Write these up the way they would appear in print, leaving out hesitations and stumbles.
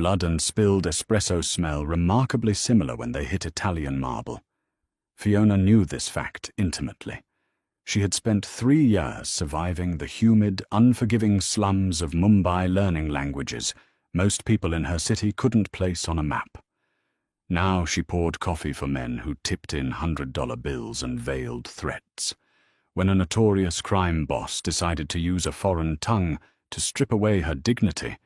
blood and spilled espresso smell remarkably similar when they hit Italian marble. Fiona knew this fact intimately. She had spent 3 years surviving the humid, unforgiving slums of Mumbai learning languages most people in her city couldn't place on a map. Now she poured coffee for men who tipped in $100 bills and veiled threats. When a notorious crime boss decided to use a foreign tongue to strip away her dignity,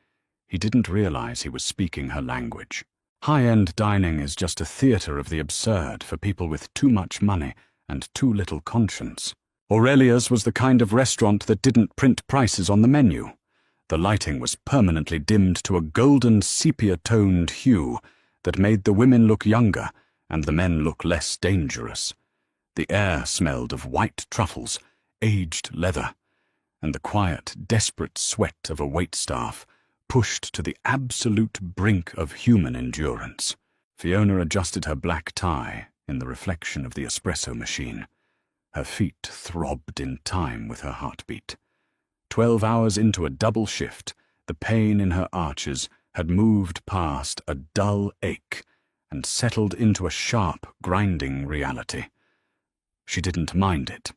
he didn't realize he was speaking her language. High-end dining is just a theater of the absurd for people with too much money and too little conscience. Aurelia's was the kind of restaurant that didn't print prices on the menu. The lighting was permanently dimmed to a golden sepia-toned hue that made the women look younger and the men look less dangerous. The air smelled of white truffles, aged leather, and the quiet, desperate sweat of a waitstaff pushed to the absolute brink of human endurance. Fiona adjusted her black tie in the reflection of the espresso machine. Her feet throbbed in time with her heartbeat. 12 hours into a double shift, the pain in her arches had moved past a dull ache and settled into a sharp, grinding reality. She didn't mind it.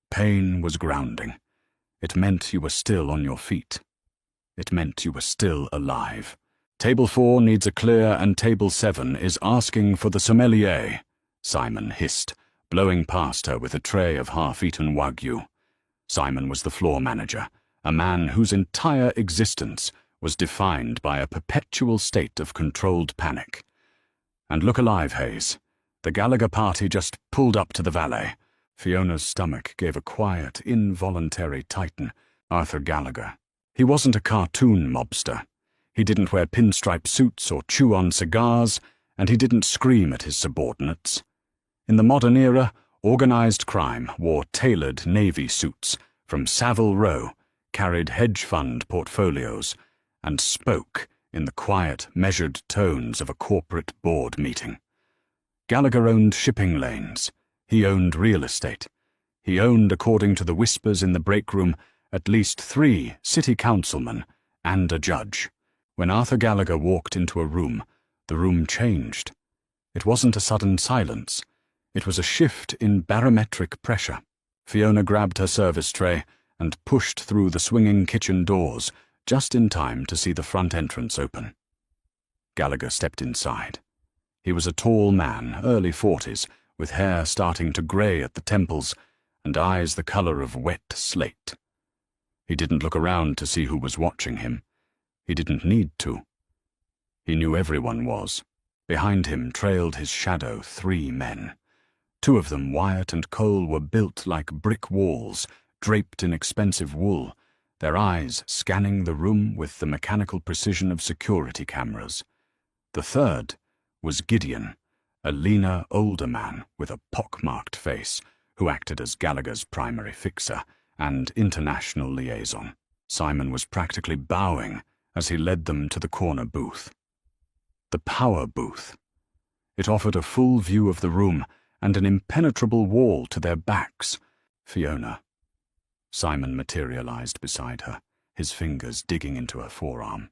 Pain was grounding. It meant you were still on your feet. It meant you were still alive. Table 4 needs a clear and Table 7 is asking for the sommelier, Simon hissed, blowing past her with a tray of half-eaten wagyu. Simon was the floor manager, a man whose entire existence was defined by a perpetual state of controlled panic. And look alive, Hayes. The Gallagher party just pulled up to the valet. Fiona's stomach gave a quiet, involuntary tighten. Arthur Gallagher. He wasn't a cartoon mobster. He didn't wear pinstripe suits or chew on cigars, and he didn't scream at his subordinates. In the modern era, organized crime wore tailored navy suits from Savile Row, carried hedge fund portfolios, and spoke in the quiet, measured tones of a corporate board meeting. Gallagher owned shipping lanes. He owned real estate. He owned, according to the whispers in the break room, at least 3 city councilmen and a judge. When Arthur Gallagher walked into a room, the room changed. It wasn't a sudden silence. It was a shift in barometric pressure. Fiona grabbed her service tray and pushed through the swinging kitchen doors just in time to see the front entrance open. Gallagher stepped inside. He was a tall man, early 40s, with hair starting to grey at the temples and eyes the colour of wet slate. He didn't look around to see who was watching him. He didn't need to. He knew everyone was. Behind him trailed his shadow 3 men. 2 of them, Wyatt and Cole, were built like brick walls, draped in expensive wool, their eyes scanning the room with the mechanical precision of security cameras. The third was Gideon, a leaner, older man with a pockmarked face, who acted as Gallagher's primary fixer and international liaison. Simon was practically bowing as he led them to the corner booth. The power booth. It offered a full view of the room and an impenetrable wall to their backs. Fiona. Simon materialized beside her, his fingers digging into her forearm.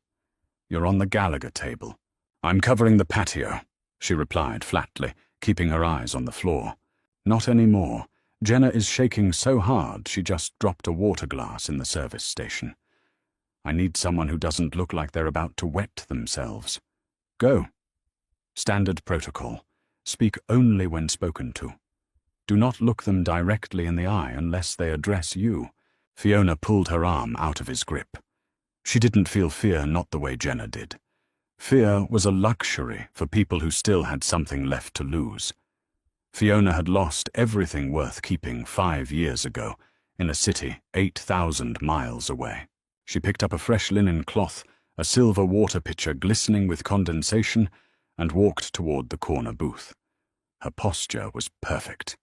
"You're on the Gallagher table." "I'm covering the patio," she replied flatly, keeping her eyes on the floor. "Not anymore. Jenna is shaking so hard she just dropped a water glass in the service station. I need someone who doesn't look like they're about to wet themselves. Go. Standard protocol. Speak only when spoken to. Do not look them directly in the eye unless they address you." Fiona pulled her arm out of his grip. She didn't feel fear not the way Jenna did. Fear was a luxury for people who still had something left to lose. Fiona had lost everything worth keeping 5 years ago in a city 8,000 miles away. She picked up a fresh linen cloth, a silver water pitcher glistening with condensation, and walked toward the corner booth. Her posture was perfect.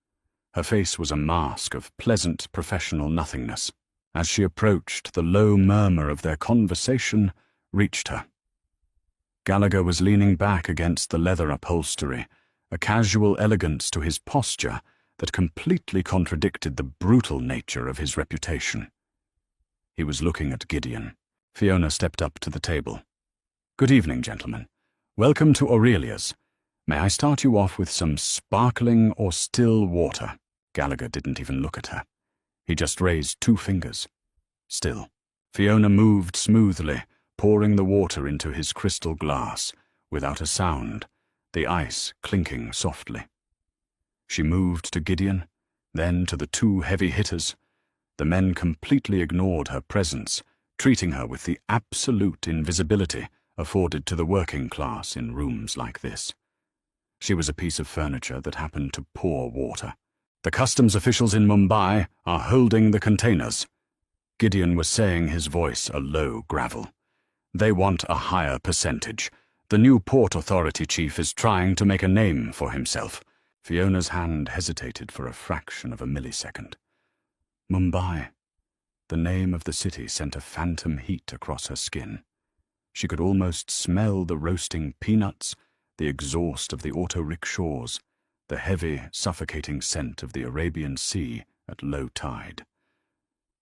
Her face was a mask of pleasant professional nothingness. As she approached, the low murmur of their conversation reached her. Gallagher was leaning back against the leather upholstery, a casual elegance to his posture that completely contradicted the brutal nature of his reputation. He was looking at Gideon. Fiona stepped up to the table. Good evening, gentlemen. Welcome to Aurelia's. May I start you off with some sparkling or still water? Gallagher didn't even look at her. He just raised 2 fingers. Still. Fiona moved smoothly, pouring the water into his crystal glass, without a sound, the ice clinking softly. She moved to Gideon, then to the 2 heavy hitters. The men completely ignored her presence, treating her with the absolute invisibility afforded to the working class in rooms like this. She was a piece of furniture that happened to pour water. The customs officials in Mumbai are holding the containers. Gideon was saying, his voice a low gravel. They want a higher percentage. The new Port Authority chief is trying to make a name for himself. Fiona's hand hesitated for a fraction of a millisecond. Mumbai. The name of the city sent a phantom heat across her skin. She could almost smell the roasting peanuts, the exhaust of the auto-rickshaws, the heavy, suffocating scent of the Arabian Sea at low tide.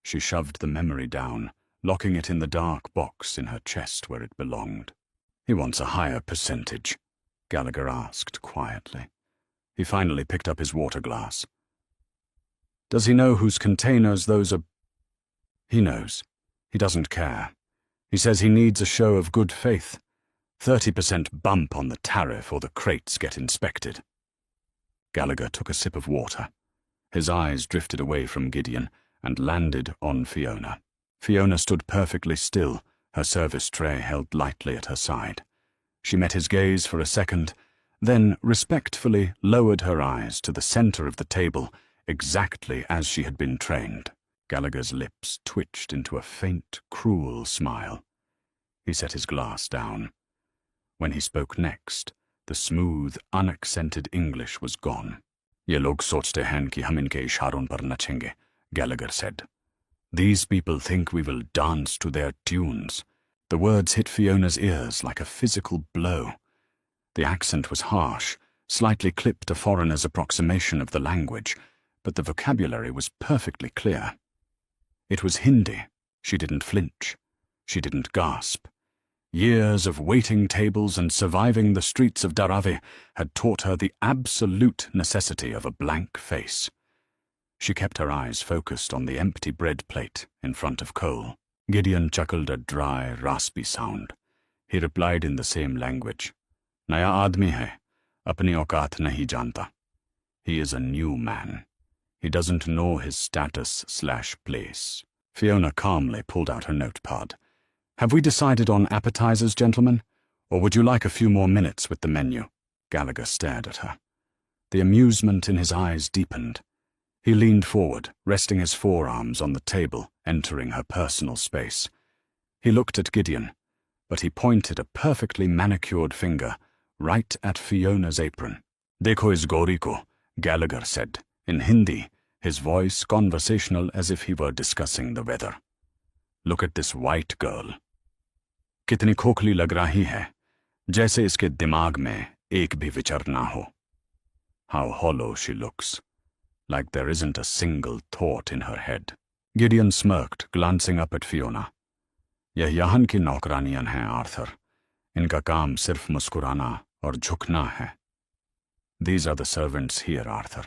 She shoved the memory down, locking it in the dark box in her chest where it belonged. He wants a higher percentage, Gallagher asked quietly. He finally picked up his water glass. Does he know whose containers those are? He knows. He doesn't care. He says he needs a show of good faith. 30% bump on the tariff or the crates get inspected. Gallagher took a sip of water. His eyes drifted away from Gideon and landed on Fiona. Fiona stood perfectly still, her service tray held lightly at her side. She met his gaze for a second, then respectfully lowered her eyes to the center of the table, exactly as she had been trained. Gallagher's lips twitched into a faint, cruel smile. He set his glass down. When he spoke next, the smooth, unaccented English was gone. "Ye log sochte hain ki hum inke isharon par nachenge," Gallagher said. "These people think we will dance to their tunes." The words hit Fiona's ears like a physical blow. The accent was harsh, slightly clipped a foreigner's approximation of the language, but the vocabulary was perfectly clear. It was Hindi. She didn't flinch. She didn't gasp. Years of waiting tables and surviving the streets of Dharavi had taught her the absolute necessity of a blank face. She kept her eyes focused on the empty bread plate in front of Cole. Gideon chuckled a dry, raspy sound. He replied in the same language. "Naya aadmi hai, apni auqat nahi janta." He is a new man. He doesn't know his status/place. Fiona calmly pulled out her notepad. "Have we decided on appetizers, gentlemen? Or would you like a few more minutes with the menu?" Gallagher stared at her. The amusement in his eyes deepened. He leaned forward, resting his forearms on the table, entering her personal space. He looked at Gideon, but he pointed a perfectly manicured finger right at Fiona's apron. "Dekho is gori ko," Gallagher said, in Hindi, his voice conversational as if he were discussing the weather. "Look at this white girl. Kitni खोखली लग रही है, जैसे इसके दिमाग में एक भी विचार ना हो. How hollow she looks, like there isn't a single thought in her head." Gideon smirked, glancing up at Fiona. "यह यहाँ की नौकरानियां हैं, आर्थर. इनका काम सिर्फ मुस्कुराना और झुकना है." "These are the servants here, Arthur.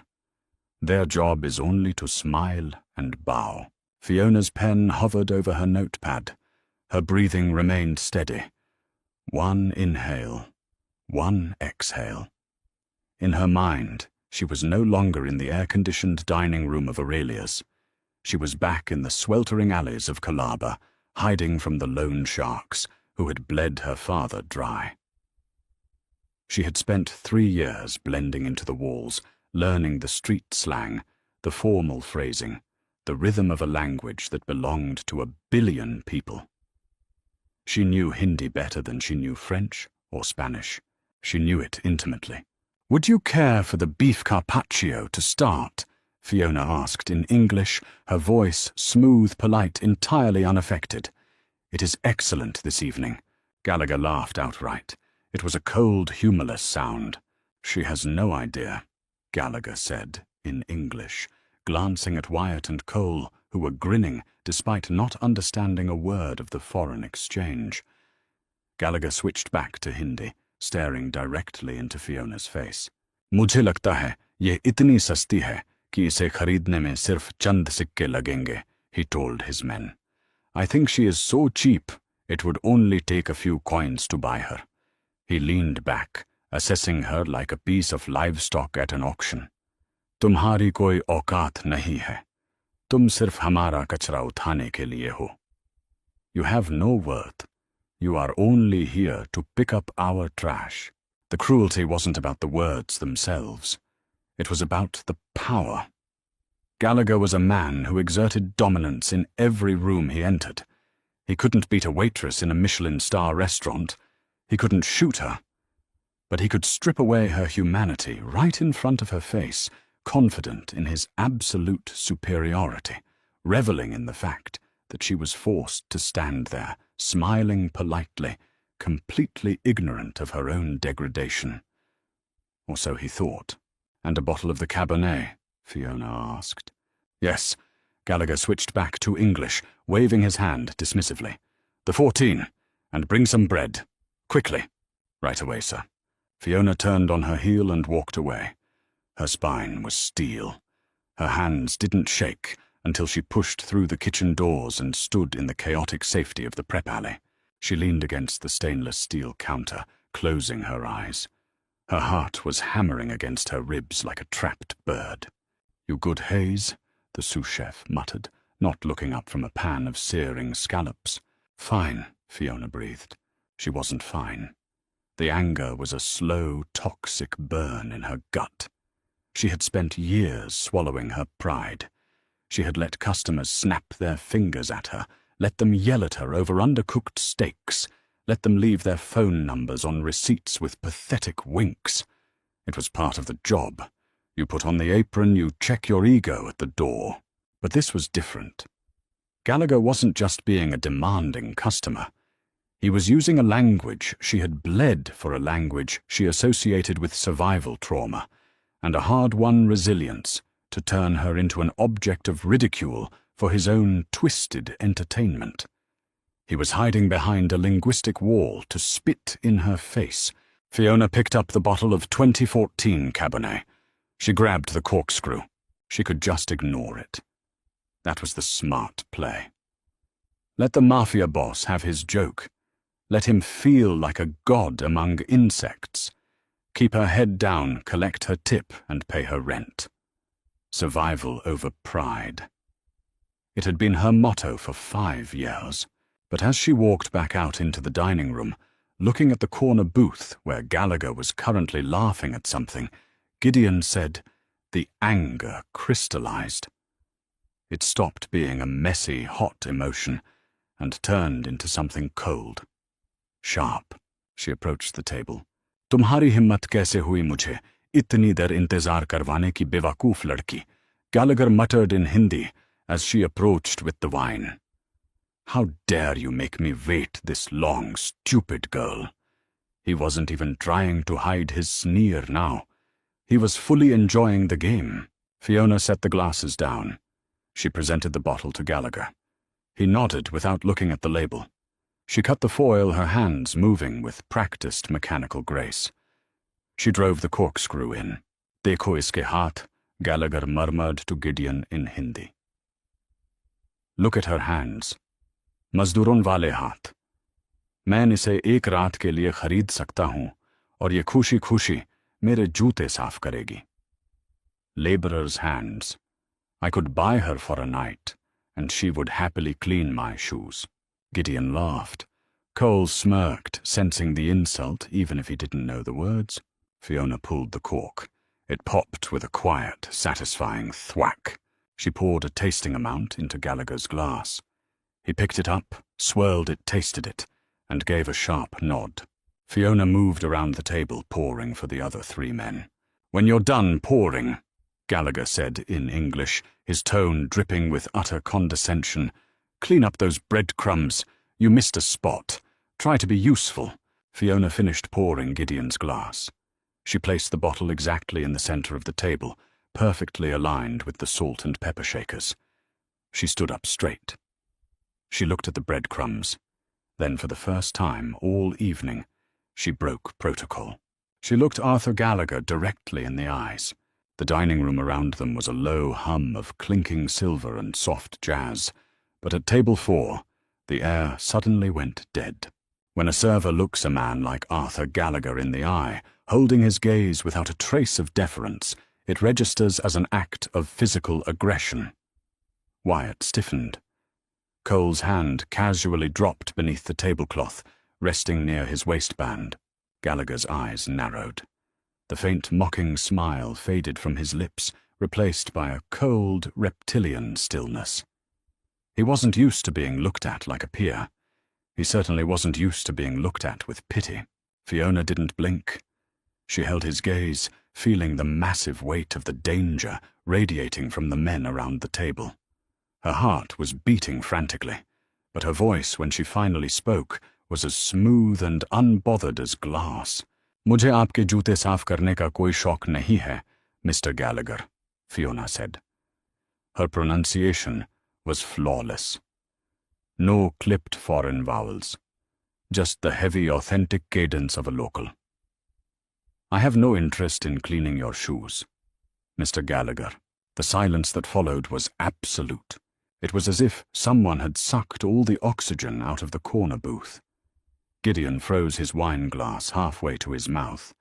Their job is only to smile and bow." Fiona's pen hovered over her notepad. Her breathing remained steady. One inhale, one exhale. In her mind, she was no longer in the air-conditioned dining room of Aurelia's. She was back in the sweltering alleys of Colaba, hiding from the loan sharks who had bled her father dry. She had spent 3 years blending into the walls, learning the street slang, the formal phrasing, the rhythm of a language that belonged to 1 billion people. She knew Hindi better than she knew French or Spanish. She knew it intimately. "Would you care for the beef carpaccio to start?" Fiona asked in English, her voice smooth, polite, entirely unaffected. "It is excellent this evening." Gallagher laughed outright. It was a cold, humorless sound. "She has no idea," Gallagher said in English, glancing at Wyatt and Cole, who were grinning despite not understanding a word of the foreign exchange. Gallagher switched back to Hindi, staring directly into Fiona's face. मुझे लगता है ये इतनी सस्ती है कि इसे खरीदने में सिर्फ चंद सिक्के लगेंगे, he told his men. I think she is so cheap, it would only take a few coins to buy her. He leaned back, assessing her like a piece of livestock at an auction. तुम्हारी कोई औकात नहीं है. तुम सिर्फ हमारा कचरा उठाने के लिए हो. You have no worth. You are only here to pick up our trash. The cruelty wasn't about the words themselves. It was about the power. Gallagher was a man who exerted dominance in every room he entered. He couldn't beat a waitress in a Michelin star restaurant. He couldn't shoot her. But he could strip away her humanity right in front of her face, confident in his absolute superiority, reveling in the fact that she was forced to stand there, smiling politely, completely ignorant of her own degradation. Or so he thought. And a bottle of the Cabernet? Fiona asked. Yes. Gallagher switched back to English, waving his hand dismissively. The 14, and bring some bread. Quickly. Right away, sir. Fiona turned on her heel and walked away. Her spine was steel. Her hands didn't shake until she pushed through the kitchen doors and stood in the chaotic safety of the prep alley. She leaned against the stainless steel counter, closing her eyes. Her heart was hammering against her ribs like a trapped bird. You good, Hayes? The sous chef muttered, not looking up from a pan of searing scallops. Fine, Fiona breathed. She wasn't fine. The anger was a slow, toxic burn in her gut. She had spent years swallowing her pride. She had let customers snap their fingers at her, let them yell at her over undercooked steaks, let them leave their phone numbers on receipts with pathetic winks. It was part of the job. You put on the apron, you check your ego at the door. But this was different. Gallagher wasn't just being a demanding customer. He was using a language she had bled for, a language she associated with survival trauma, and a hard-won resilience to turn her into an object of ridicule for his own twisted entertainment. He was hiding behind a linguistic wall to spit in her face. Fiona picked up the bottle of 2014 Cabernet. She grabbed the corkscrew. She could just ignore it. That was the smart play. Let the Mafia boss have his joke. Let him feel like a god among insects. Keep her head down, collect her tip, and pay her rent. Survival over pride. It had been her motto for 5 years. But as she walked back out into the dining room, looking at the corner booth where Gallagher was currently laughing at something, Gideon said, the anger crystallized. It stopped being a messy, hot emotion and turned into something cold. Sharp. She approached the table. तुम्हारी हिम्मत कैसे हुई मुझे इतनी देर इंतजार करवाने की बेवकूफ लड़की? Gallagher muttered in Hindi as she approached with the wine. How dare you make me wait this long, stupid girl? He wasn't even trying to hide his sneer now. He was fully enjoying the game. Fiona set the glasses down. She presented the bottle to Gallagher. He nodded without looking at the label. She cut the foil, her hands moving with practiced mechanical grace. She drove the corkscrew in. Dekho iske haath, Gallagher murmured to Gideon in Hindi. Look at her hands. मजदूरों वाले हाथ. मैं इसे एक रात के लिए खरीद सकता हूं और ये खुशी खुशी मेरे जूते साफ करेगी. Laborer's hands. I could buy her for a night, and she would happily clean my shoes. Gideon laughed. Cole smirked, sensing the insult, even if he didn't know the words. Fiona pulled the cork. It popped with a quiet, satisfying thwack. She poured a tasting amount into Gallagher's glass. He picked it up, swirled it, tasted it, and gave a sharp nod. Fiona moved around the table, pouring for the other 3 men. When you're done pouring, Gallagher said in English, his tone dripping with utter condescension, clean up those breadcrumbs. You missed a spot. Try to be useful. Fiona finished pouring Gideon's glass. She placed the bottle exactly in the center of the table, perfectly aligned with the salt and pepper shakers. She stood up straight. She looked at the breadcrumbs. Then, for the first time all evening, she broke protocol. She looked Arthur Gallagher directly in the eyes. The dining room around them was a low hum of clinking silver and soft jazz, but at table 4, the air suddenly went dead. When a server looks a man like Arthur Gallagher in the eye, holding his gaze without a trace of deference, it registers as an act of physical aggression. Wyatt stiffened. Cole's hand casually dropped beneath the tablecloth, resting near his waistband. Gallagher's eyes narrowed. The faint mocking smile faded from his lips, replaced by a cold, reptilian stillness. He wasn't used to being looked at like a peer. He certainly wasn't used to being looked at with pity. Fiona didn't blink. She held his gaze, feeling the massive weight of the danger radiating from the men around the table. Her heart was beating frantically, but her voice, when she finally spoke, was as smooth and unbothered as glass. "Mujhe aapke joote saaf karne ka koi shauq nahi hai, Mr. Gallagher," Fiona said. Her pronunciation was flawless. No clipped foreign vowels, just the heavy, authentic cadence of a local. "I have no interest in cleaning your shoes, Mr. Gallagher." The silence that followed was absolute. It was as if someone had sucked all the oxygen out of the corner booth. Gideon froze his wine glass halfway to his mouth.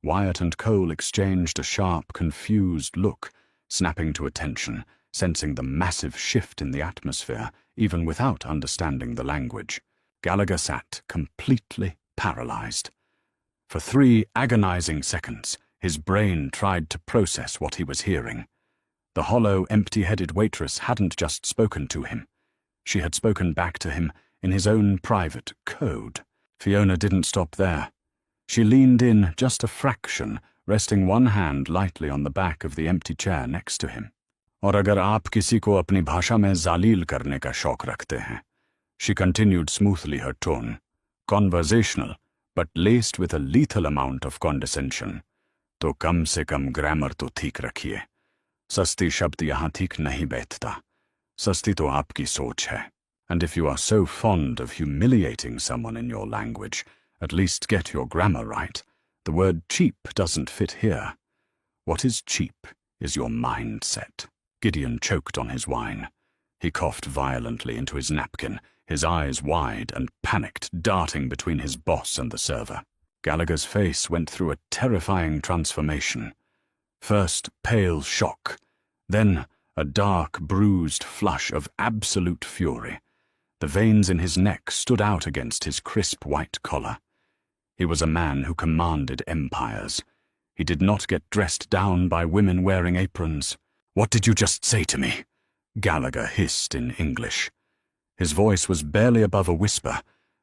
Wyatt and Cole exchanged a sharp, confused look, snapping to attention, sensing the massive shift in the atmosphere, even without understanding the language. Gallagher sat completely paralyzed. For 3 agonizing seconds, his brain tried to process what he was hearing. The hollow, empty-headed waitress hadn't just spoken to him. She had spoken back to him in his own private code. Fiona didn't stop there. She leaned in just a fraction, resting one hand lightly on the back of the empty chair next to him. "और अगर आप किसी को अपनी भाषा में जालील करने का शौक रखते हैं," she continued smoothly, her tone conversational, but laced with a lethal amount of condescension, "तो कम से कम ग्रामर तो ठीक रखिए. सस्ती शब्द यहाँ ठीक नहीं बैठता. सस्ती तो आपकी सोच है. And if you are so fond of humiliating someone in your language, at least get your grammar right. The word cheap doesn't fit here. What is cheap is your mindset." Gideon choked on his wine. He coughed violently into his napkin, his eyes wide and panicked, darting between his boss and the server. Gallagher's face went through a terrifying transformation. First pale shock, then a dark, bruised flush of absolute fury. The veins in his neck stood out against his crisp white collar. He was a man who commanded empires. He did not get dressed down by women wearing aprons. "What did you just say to me?" Gallagher hissed in English. His voice was barely above a whisper,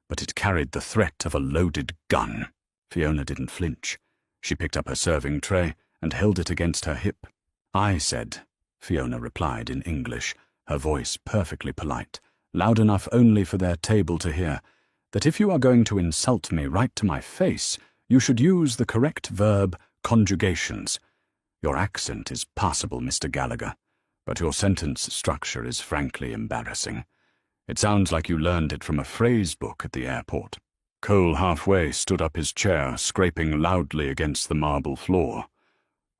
but it carried the threat of a loaded gun. Fiona didn't flinch. She picked up her serving tray and held it against her hip. "I said," Fiona replied in English, her voice perfectly polite, loud enough only for their table to hear, "that if you are going to insult me right to my face, you should use the correct verb conjugations. Your accent is passable, Mr. Gallagher, but your sentence structure is frankly embarrassing. It sounds like you learned it from a phrase book at the airport." Cole halfway stood up his chair, scraping loudly against the marble floor.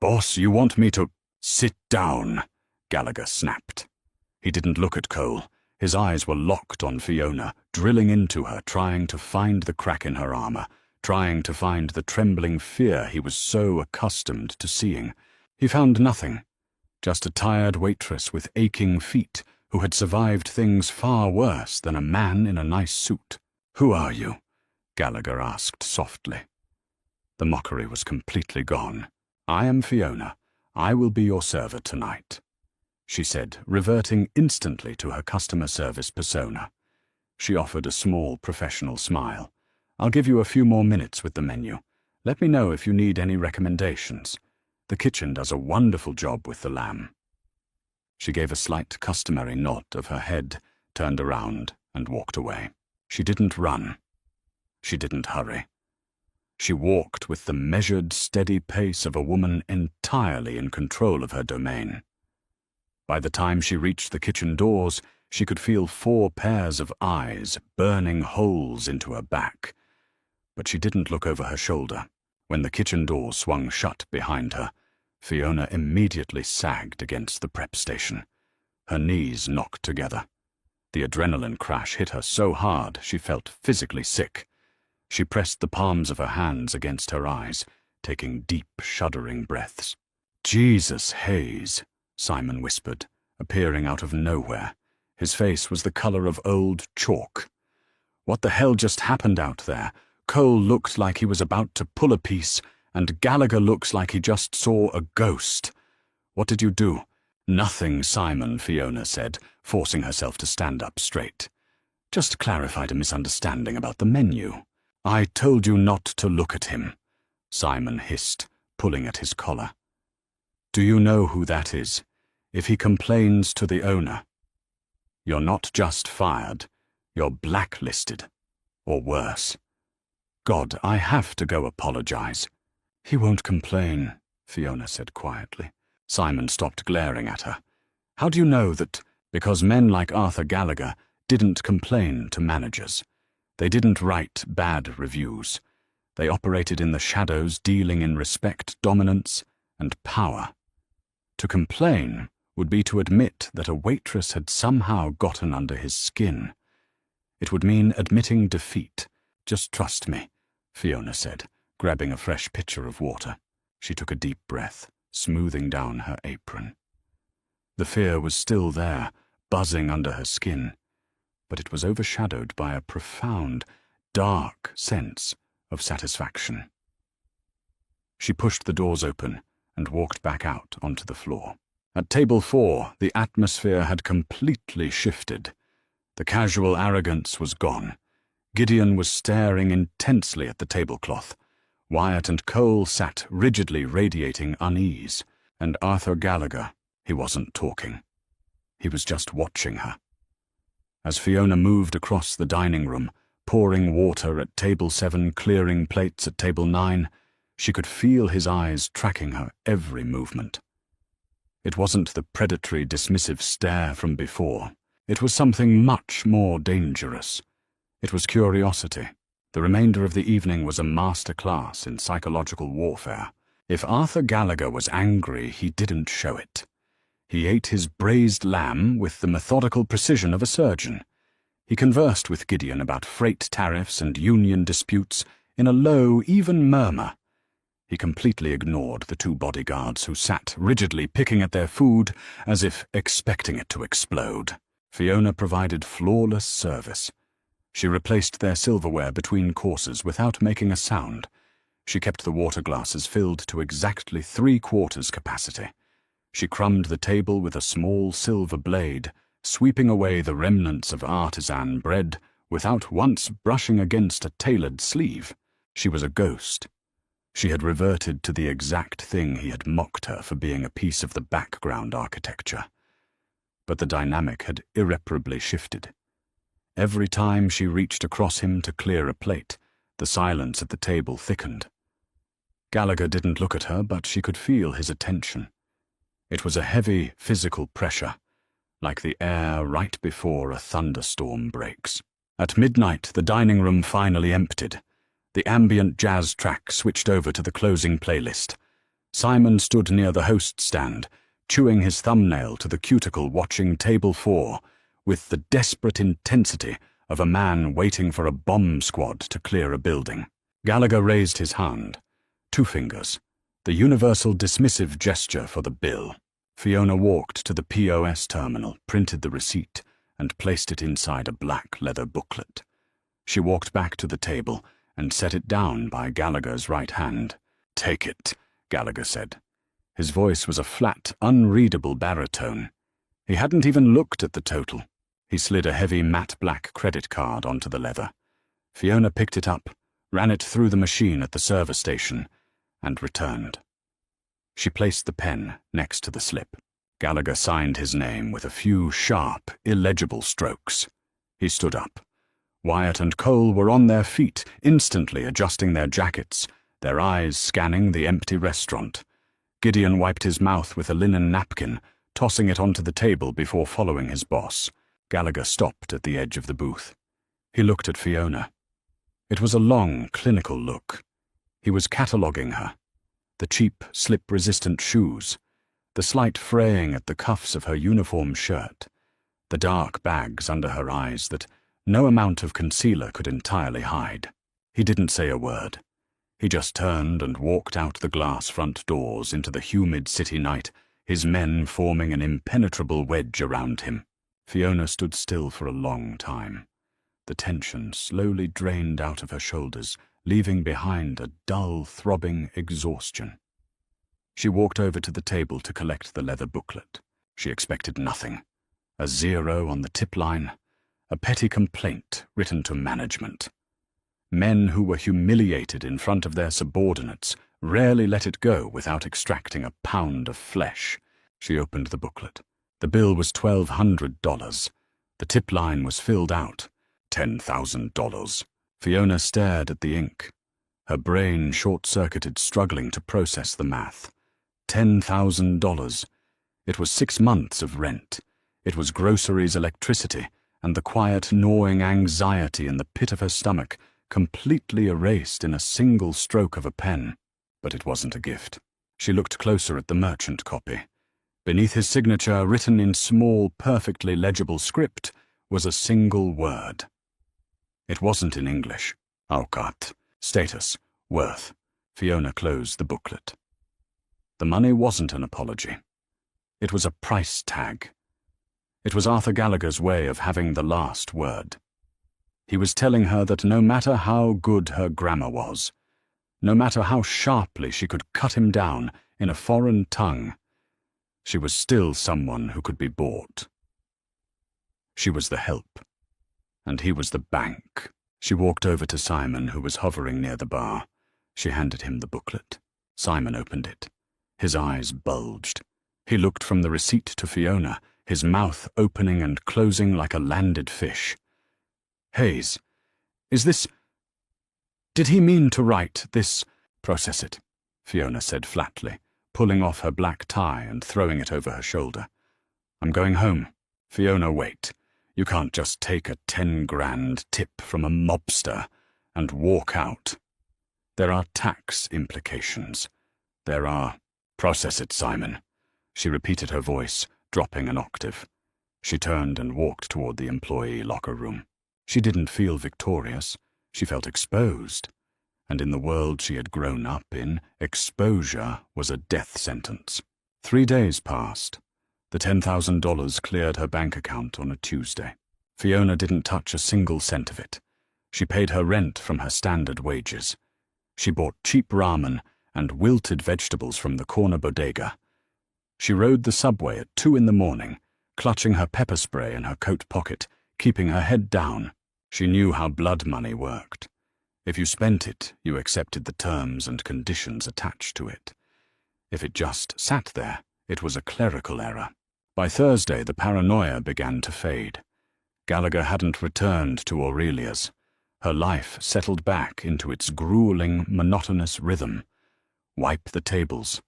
"Boss, you want me to—" "Sit down," Gallagher snapped. He didn't look at Cole. His eyes were locked on Fiona, drilling into her, trying to find the crack in her armor, trying to find the trembling fear he was so accustomed to seeing. He found nothing, just a tired waitress with aching feet who had survived things far worse than a man in a nice suit. "Who are you?" Gallagher asked softly. The mockery was completely gone. "I am Fiona. I will be your server tonight," she said, reverting instantly to her customer service persona. She offered a small professional smile. "I'll give you a few more minutes with the menu. Let me know if you need any recommendations. The kitchen does a wonderful job with the lamb." She gave a slight customary nod of her head, turned around, and walked away. She didn't run. She didn't hurry. She walked with the measured, steady pace of a woman entirely in control of her domain. By the time she reached the kitchen doors, She could feel 4 pairs of eyes burning holes into her back. But she didn't look over her shoulder. When the kitchen door swung shut behind her, Fiona immediately sagged against the prep station. Her knees knocked together. The adrenaline crash hit her so hard she felt physically sick. She pressed the palms of her hands against her eyes, taking deep, shuddering breaths. "Jesus, Hayes," Simon whispered, appearing out of nowhere. His face was the color of old chalk. "What the hell just happened out there? Cole looked like he was about to pull a piece, and Gallagher looks like he just saw a ghost. What did you do?" "Nothing, Simon," Fiona said, forcing herself to stand up straight. "Just clarified a misunderstanding about the menu." "I told you not to look at him," Simon hissed, pulling at his collar. "Do you know who that is? If he complains to the owner, you're not just fired, you're blacklisted. Or worse. God, I have to go apologize." "He won't complain," Fiona said quietly. Simon stopped glaring at her. "How do you know that?" "Because men like Arthur Gallagher didn't complain to managers. They didn't write bad reviews. They operated in the shadows, dealing in respect, dominance, and power. To complain would be to admit that a waitress had somehow gotten under his skin. It would mean admitting defeat. Just trust me," Fiona said, grabbing a fresh pitcher of water. She took a deep breath, smoothing down her apron. The fear was still there, buzzing under her skin, but it was overshadowed by a profound, dark sense of satisfaction. She pushed the doors open and walked back out onto the floor. At table 4, the atmosphere had completely shifted. The casual arrogance was gone. Gideon was staring intensely at the tablecloth. Wyatt and Cole sat rigidly radiating unease, and Arthur Gallagher, he wasn't talking. He was just watching her. As Fiona moved across the dining room, pouring water at table 7, clearing plates at table 9, she could feel his eyes tracking her every movement. It wasn't the predatory, dismissive stare from before. It was something much more dangerous. It was curiosity. The remainder of the evening was a master class in psychological warfare. If Arthur Gallagher was angry, he didn't show it. He ate his braised lamb with the methodical precision of a surgeon. He conversed with Gideon about freight tariffs and union disputes in a low, even murmur. He completely ignored the 2 bodyguards who sat rigidly picking at their food as if expecting it to explode. Fiona provided flawless service. She replaced their silverware between courses without making a sound. She kept the water glasses filled to exactly 3/4 capacity. She crumbed the table with a small silver blade, sweeping away the remnants of artisan bread without once brushing against a tailored sleeve. She was a ghost. She had reverted to the exact thing he had mocked her for being a piece of the background architecture. But the dynamic had irreparably shifted. Every time she reached across him to clear a plate, the silence at the table thickened. Gallagher didn't look at her, but she could feel his attention. It was a heavy physical pressure, like the air right before a thunderstorm breaks. At midnight, the dining room finally emptied. The ambient jazz track switched over to the closing playlist. Simon stood near the host stand, chewing his thumbnail to the cuticle watching table 4, with the desperate intensity of a man waiting for a bomb squad to clear a building. Gallagher raised his hand. 2 fingers. The universal dismissive gesture for the bill. Fiona walked to the POS terminal, printed the receipt, and placed it inside a black leather booklet. She walked back to the table and set it down by Gallagher's right hand. "Take it," Gallagher said. His voice was a flat, unreadable baritone. He hadn't even looked at the total. He slid a heavy matte black credit card onto the leather. Fiona picked it up, ran it through the machine at the service station, and returned. She placed the pen next to the slip. Gallagher signed his name with a few sharp, illegible strokes. He stood up. Wyatt and Cole were on their feet, instantly adjusting their jackets, their eyes scanning the empty restaurant. Gideon wiped his mouth with a linen napkin, tossing it onto the table before following his boss. Gallagher stopped at the edge of the booth. He looked at Fiona. It was a long, clinical look. He was cataloguing her. The cheap, slip-resistant shoes, the slight fraying at the cuffs of her uniform shirt, the dark bags under her eyes that no amount of concealer could entirely hide. He didn't say a word. He just turned and walked out the glass front doors into the humid city night, his men forming an impenetrable wedge around him. Fiona stood still for a long time. The tension slowly drained out of her shoulders, leaving behind a dull, throbbing exhaustion. She walked over to the table to collect the leather booklet. She expected nothing. A 0 on the tip line, a petty complaint written to management. Men who were humiliated in front of their subordinates rarely let it go without extracting a pound of flesh. She opened the booklet. The bill was $1,200. The tip line was filled out. $10,000. Fiona stared at the ink. Her brain short-circuited, struggling to process the math. $10,000. It was 6 months of rent. It was groceries, electricity, and the quiet, gnawing anxiety in the pit of her stomach, completely erased in a single stroke of a pen. But it wasn't a gift. She looked closer at the merchant copy. Beneath his signature, written in small, perfectly legible script, was a single word. It wasn't in English. Aukat. Status. Worth. Fiona closed the booklet. The money wasn't an apology. It was a price tag. It was Arthur Gallagher's way of having the last word. He was telling her that no matter how good her grammar was, no matter how sharply she could cut him down in a foreign tongue, she was still someone who could be bought. She was the help, and he was the bank. She walked over to Simon, who was hovering near the bar. She handed him the booklet. Simon opened it. His eyes bulged. He looked from the receipt to Fiona, his mouth opening and closing like a landed fish. Hayes, is this... Did he mean to write this? Process it, Fiona said flatly, pulling off her black tie and throwing it over her shoulder. I'm going home. Fiona, wait. You can't just take a 10 grand tip from a mobster and walk out. There are tax implications. There are... Process it, Simon. She repeated her voice, dropping an octave. She turned and walked toward the employee locker room. She didn't feel victorious. She felt exposed. And in the world she had grown up in, exposure was a death sentence. 3 days passed. The $10,000 cleared her bank account on a Tuesday. Fiona didn't touch a single cent of it. She paid her rent from her standard wages. She bought cheap ramen and wilted vegetables from the corner bodega. She rode the subway at 2 in the morning, clutching her pepper spray in her coat pocket, keeping her head down. She knew how blood money worked. If you spent it, you accepted the terms and conditions attached to it. If it just sat there, it was a clerical error. By Thursday, the paranoia began to fade. Gallagher hadn't returned to Aurelia's. Her life settled back into its grueling, monotonous rhythm. Wipe the tables.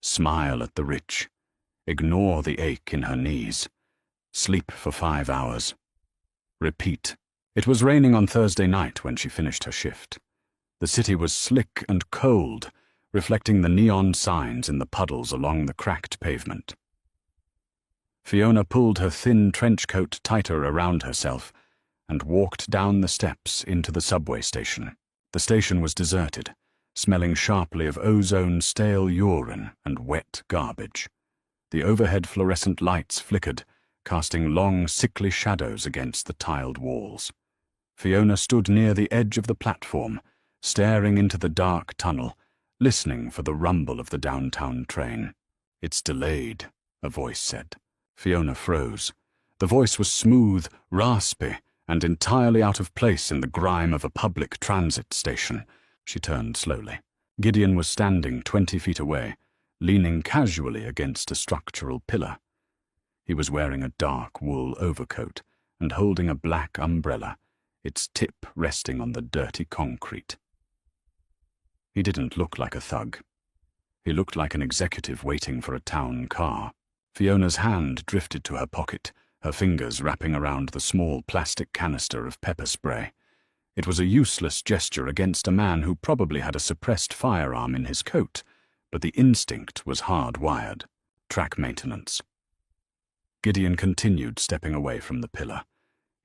Smile at the rich. Ignore the ache in her knees. Sleep for 5 hours. Repeat. It was raining on Thursday night when she finished her shift. The city was slick and cold, reflecting the neon signs in the puddles along the cracked pavement. Fiona pulled her thin trench coat tighter around herself and walked down the steps into the subway station. The station was deserted, smelling sharply of ozone, stale urine, and wet garbage. The overhead fluorescent lights flickered, casting long, sickly shadows against the tiled walls. Fiona stood near the edge of the platform, staring into the dark tunnel, listening for the rumble of the downtown train. It's delayed, a voice said. Fiona froze. The voice was smooth, raspy, and entirely out of place in the grime of a public transit station. She turned slowly. Gideon was standing 20 feet away, leaning casually against a structural pillar. He was wearing a dark wool overcoat and holding a black umbrella, its tip resting on the dirty concrete. He didn't look like a thug. He looked like an executive waiting for a town car. Fiona's hand drifted to her pocket, her fingers wrapping around the small plastic canister of pepper spray. It was a useless gesture against a man who probably had a suppressed firearm in his coat, but the instinct was hardwired. Track maintenance. Gideon continued stepping away from the pillar.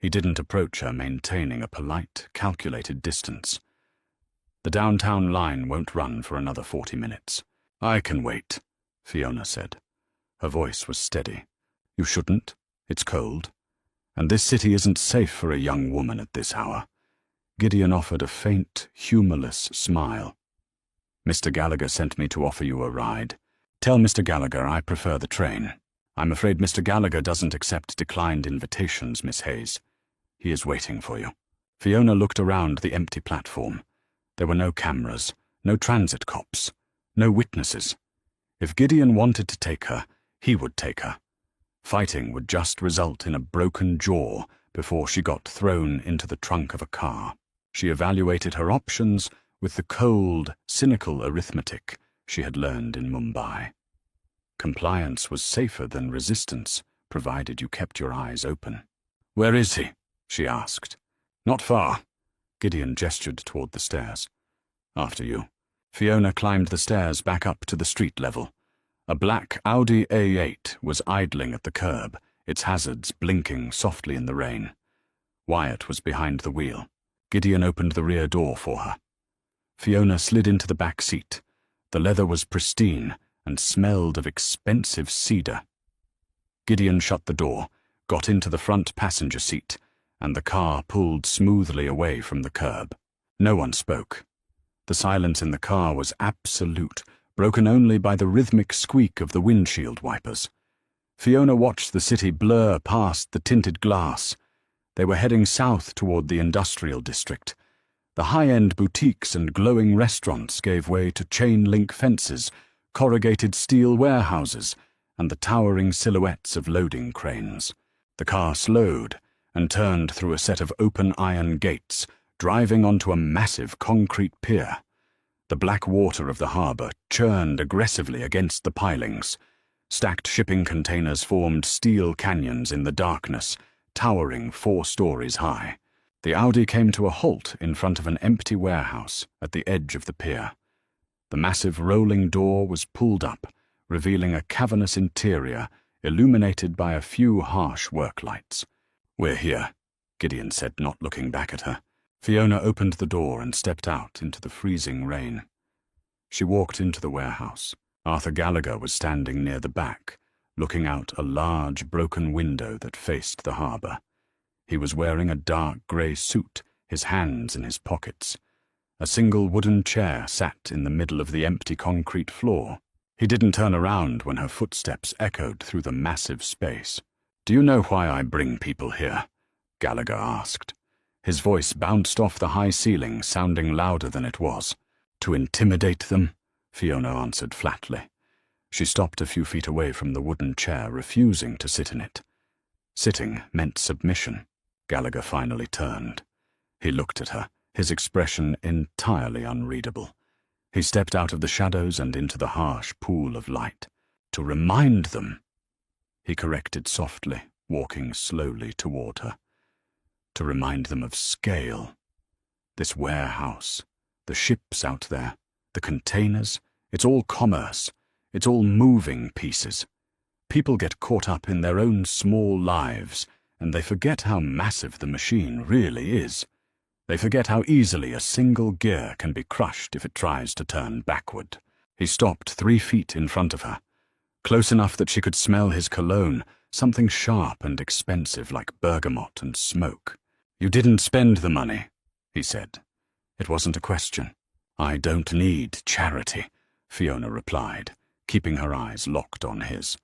He didn't approach her, maintaining a polite, calculated distance. The downtown line won't run for another 40 minutes. I can wait, Fiona said. Her voice was steady. You shouldn't. It's cold. And this city isn't safe for a young woman at this hour. Gideon offered a faint, humorless smile. Mr. Gallagher sent me to offer you a ride. Tell Mr. Gallagher I prefer the train. I'm afraid Mr. Gallagher doesn't accept declined invitations, Miss Hayes. He is waiting for you. Fiona looked around the empty platform. There were no cameras, no transit cops, no witnesses. If Gideon wanted to take her, he would take her. Fighting would just result in a broken jaw before she got thrown into the trunk of a car. She evaluated her options with the cold, cynical arithmetic she had learned in Mumbai. Compliance was safer than resistance, provided you kept your eyes open. Where is he? She asked. Not far. Gideon gestured toward the stairs. After you. Fiona climbed the stairs back up to the street level. A black Audi A8 was idling at the curb, its hazards blinking softly in the rain. Wyatt was behind the wheel. Gideon opened the rear door for her. Fiona slid into the back seat. The leather was pristine and smelled of expensive cedar. Gideon shut the door, got into the front passenger seat, and the car pulled smoothly away from the curb. No one spoke. The silence in the car was absolute, broken only by the rhythmic squeak of the windshield wipers. Fiona watched the city blur past the tinted glass. They were heading south toward the industrial district. The high-end boutiques and glowing restaurants gave way to chain-link fences, corrugated steel warehouses, and the towering silhouettes of loading cranes. The car slowed and turned through a set of open iron gates, driving onto a massive concrete pier. The black water of the harbour churned aggressively against the pilings. Stacked shipping containers formed steel canyons in the darkness, towering 4 stories high. The Audi came to a halt in front of an empty warehouse at the edge of the pier. The massive rolling door was pulled up, revealing a cavernous interior illuminated by a few harsh work lights. We're here, Gideon said, not looking back at her. Fiona opened the door and stepped out into the freezing rain. She walked into the warehouse. Arthur Gallagher was standing near the back, looking out a large broken window that faced the harbour. He was wearing a dark grey suit, his hands in his pockets. A single wooden chair sat in the middle of the empty concrete floor. He didn't turn around when her footsteps echoed through the massive space. Do you know why I bring people here? Gallagher asked. His voice bounced off the high ceiling, sounding louder than it was. To intimidate them, Fiona answered flatly. She stopped a few feet away from the wooden chair, refusing to sit in it. Sitting meant submission. Gallagher finally turned. He looked at her, his expression entirely unreadable. He stepped out of the shadows and into the harsh pool of light. To remind them, he corrected softly, walking slowly toward her. To remind them of scale. This warehouse, the ships out there, the containers, it's all commerce. It's all moving pieces. People get caught up in their own small lives, and they forget how massive the machine really is. They forget how easily a single gear can be crushed if it tries to turn backward. He stopped 3 feet in front of her, close enough that she could smell his cologne, something sharp and expensive like bergamot and smoke. You didn't spend the money, he said. It wasn't a question. I don't need charity, Fiona replied, keeping her eyes locked on his.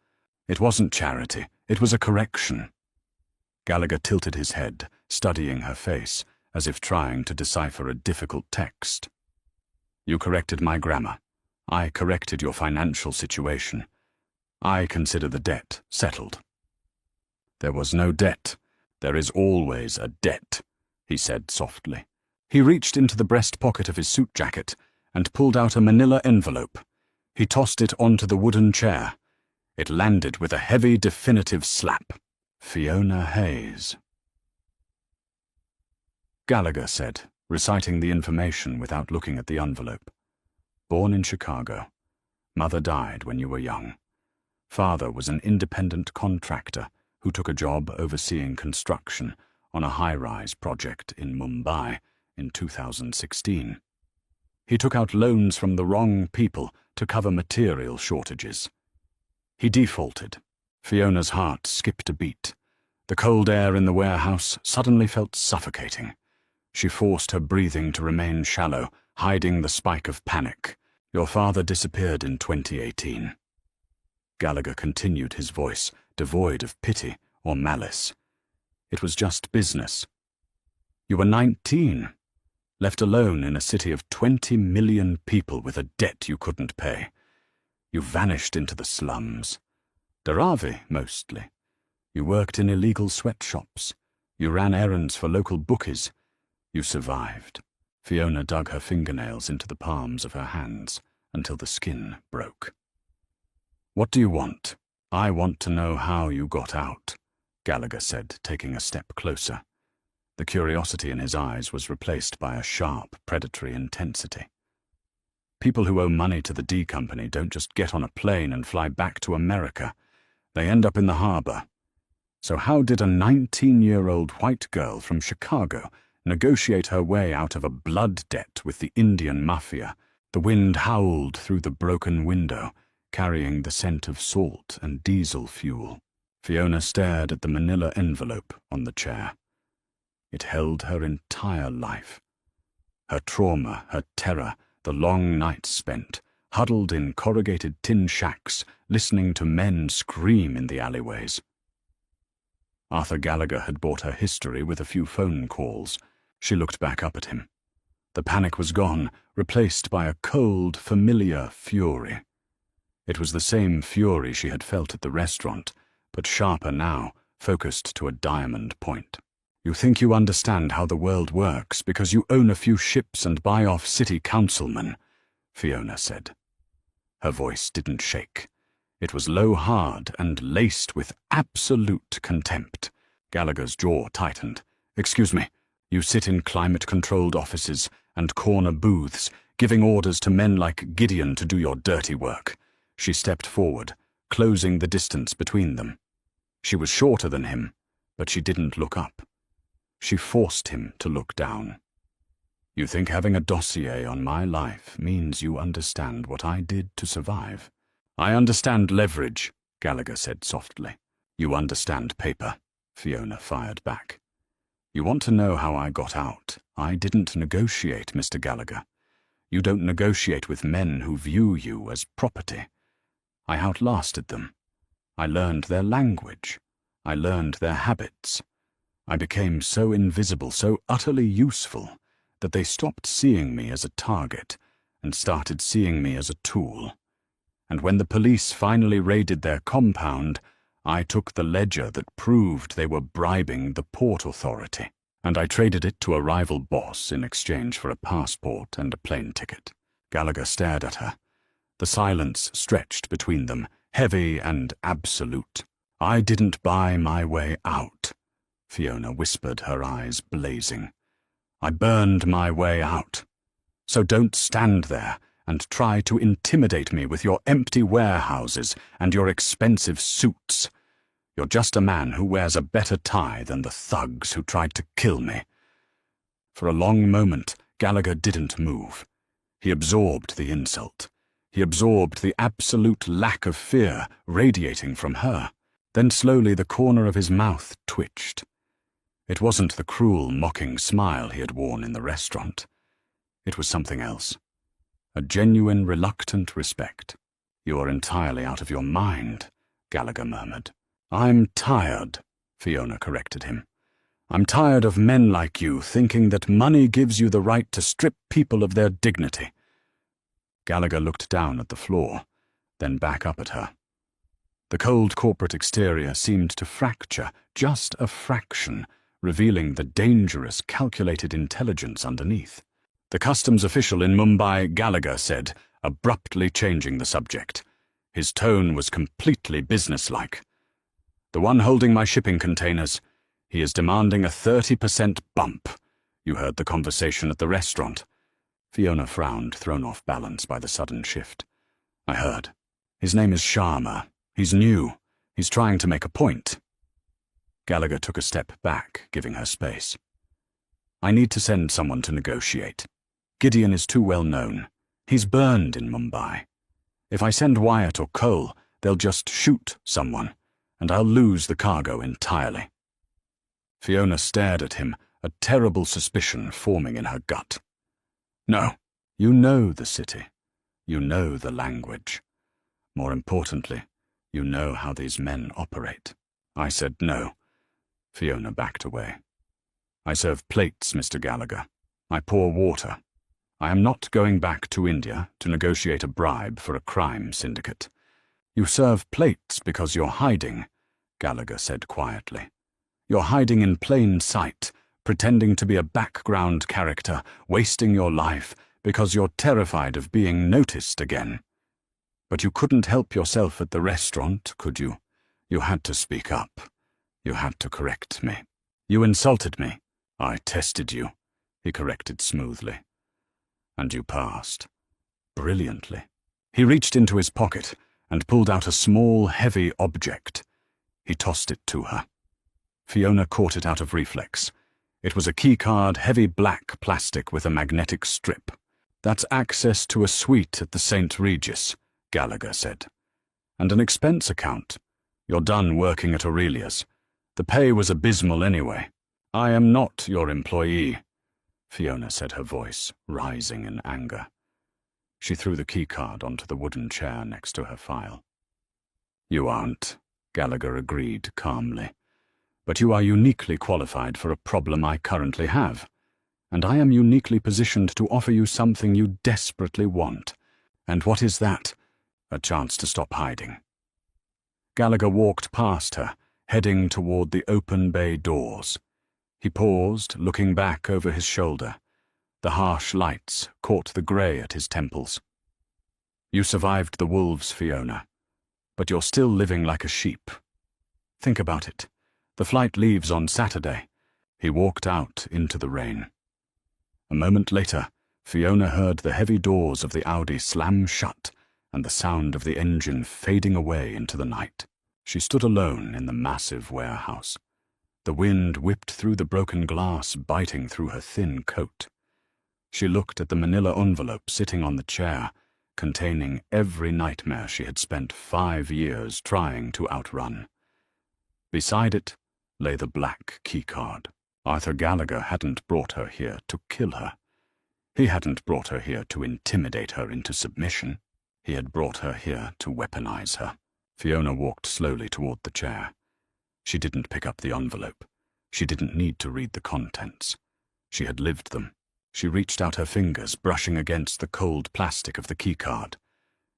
It wasn't charity, it was a correction. Gallagher tilted his head, studying her face, as if trying to decipher a difficult text. You corrected my grammar. I corrected your financial situation. I consider the debt settled. There was no debt. There is always a debt, he said softly. He reached into the breast pocket of his suit jacket and pulled out a manila envelope. He tossed it onto the wooden chair. It landed with a heavy, definitive slap. Fiona Hayes. Gallagher said, reciting the information without looking at the envelope. Born in Chicago. Mother died when you were young. Father was an independent contractor who took a job overseeing construction on a high-rise project in Mumbai in 2016. He took out loans from the wrong people to cover material shortages. He defaulted. Fiona's heart skipped a beat. The cold air in the warehouse suddenly felt suffocating. She forced her breathing to remain shallow, hiding the spike of panic. Your father disappeared in 2018. Gallagher continued, his voice devoid of pity or malice. It was just business. You were 19, left alone in a city of 20 million people with a debt you couldn't pay. You vanished into the slums. Dharavi, mostly. You worked in illegal sweatshops. You ran errands for local bookies. You survived. Fiona dug her fingernails into the palms of her hands until the skin broke. What do you want? I want to know how you got out, Gallagher said, taking a step closer. The curiosity in his eyes was replaced by a sharp, predatory intensity. People who owe money to the D Company don't just get on a plane and fly back to America. They end up in the harbor. So how did a 19-year-old white girl from Chicago negotiate her way out of a blood debt with the Indian Mafia? The wind howled through the broken window, carrying the scent of salt and diesel fuel. Fiona stared at the manila envelope on the chair. It held her entire life. Her trauma, her terror, the long nights spent, huddled in corrugated tin shacks, listening to men scream in the alleyways. Arthur Gallagher had bought her history with a few phone calls. She looked back up at him. The panic was gone, replaced by a cold, familiar fury. It was the same fury she had felt at the restaurant, but sharper now, focused to a diamond point. You think you understand how the world works because you own a few ships and buy off city councilmen, Fiona said. Her voice didn't shake. It was low, hard, and laced with absolute contempt. Gallagher's jaw tightened. Excuse me, you sit in climate-controlled offices and corner booths, giving orders to men like Gideon to do your dirty work. She stepped forward, closing the distance between them. She was shorter than him, but she didn't look up. She forced him to look down. You think having a dossier on my life means you understand what I did to survive? I understand leverage, Gallagher said softly. You understand paper, Fiona fired back. You want to know how I got out? I didn't negotiate, Mr. Gallagher. You don't negotiate with men who view you as property. I outlasted them. I learned their language. I learned their habits. I became so invisible, so utterly useful, that they stopped seeing me as a target and started seeing me as a tool. And when the police finally raided their compound, I took the ledger that proved they were bribing the Port Authority, and I traded it to a rival boss in exchange for a passport and a plane ticket. Gallagher stared at her. The silence stretched between them, heavy and absolute. I didn't buy my way out, Fiona whispered, her eyes blazing. I burned my way out. So don't stand there and try to intimidate me with your empty warehouses and your expensive suits. You're just a man who wears a better tie than the thugs who tried to kill me. For a long moment, Gallagher didn't move. He absorbed the insult. He absorbed the absolute lack of fear radiating from her. Then slowly the corner of his mouth twitched. It wasn't the cruel, mocking smile he had worn in the restaurant. It was something else. A genuine, reluctant respect. You're entirely out of your mind, Gallagher murmured. I'm tired, Fiona corrected him. I'm tired of men like you thinking that money gives you the right to strip people of their dignity. Gallagher looked down at the floor, then back up at her. The cold corporate exterior seemed to fracture, just a fraction, revealing the dangerous, calculated intelligence underneath. The customs official in Mumbai, Gallagher said, abruptly changing the subject. His tone was completely businesslike. The one holding my shipping containers. He is demanding a 30% bump. You heard the conversation at the restaurant." Fiona frowned, thrown off balance by the sudden shift. "I heard. His name is Sharma. He's new. He's trying to make a point." Gallagher took a step back, giving her space. "I need to send someone to negotiate. Gideon is too well known. He's burned in Mumbai. If I send Wyatt or Cole, they'll just shoot someone, and I'll lose the cargo entirely." Fiona stared at him, a terrible suspicion forming in her gut. "No, you know the city. You know the language. More importantly, you know how these men operate." I said no. Fiona backed away. "I serve plates, Mr. Gallagher. I pour water. I am not going back to India to negotiate a bribe for a crime syndicate." "You serve plates because you're hiding," Gallagher said quietly. "You're hiding in plain sight, pretending to be a background character, wasting your life because you're terrified of being noticed again. But you couldn't help yourself at the restaurant, could you? You had to speak up. You had to correct me. You insulted me. I tested you," he corrected smoothly. "And you passed. Brilliantly." He reached into his pocket and pulled out a small, heavy object. He tossed it to her. Fiona caught it out of reflex. It was a keycard, heavy black plastic with a magnetic strip. "That's access to a suite at the St. Regis," Gallagher said. "And an expense account. You're done working at Aurelia's. The pay was abysmal anyway. I am not your employee," Fiona said, her voice rising in anger. She threw the keycard onto the wooden chair next to her file. "You aren't," Gallagher agreed calmly. "But you are uniquely qualified for a problem I currently have. And I am uniquely positioned to offer you something you desperately want. And what is that? A chance to stop hiding." Gallagher walked past her, heading toward the open bay doors. He paused, looking back over his shoulder. The harsh lights caught the grey at his temples. "You survived the wolves, Fiona, but you're still living like a sheep. Think about it. The flight leaves on Saturday." He walked out into the rain. A moment later, Fiona heard the heavy doors of the Audi slam shut and the sound of the engine fading away into the night. She stood alone in the massive warehouse. The wind whipped through the broken glass, biting through her thin coat. She looked at the manila envelope sitting on the chair, containing every nightmare she had spent 5 years trying to outrun. Beside it lay the black keycard. Arthur Gallagher hadn't brought her here to kill her. He hadn't brought her here to intimidate her into submission. He had brought her here to weaponize her. Fiona walked slowly toward the chair. She didn't pick up the envelope. She didn't need to read the contents. She had lived them. She reached out her fingers, brushing against the cold plastic of the keycard.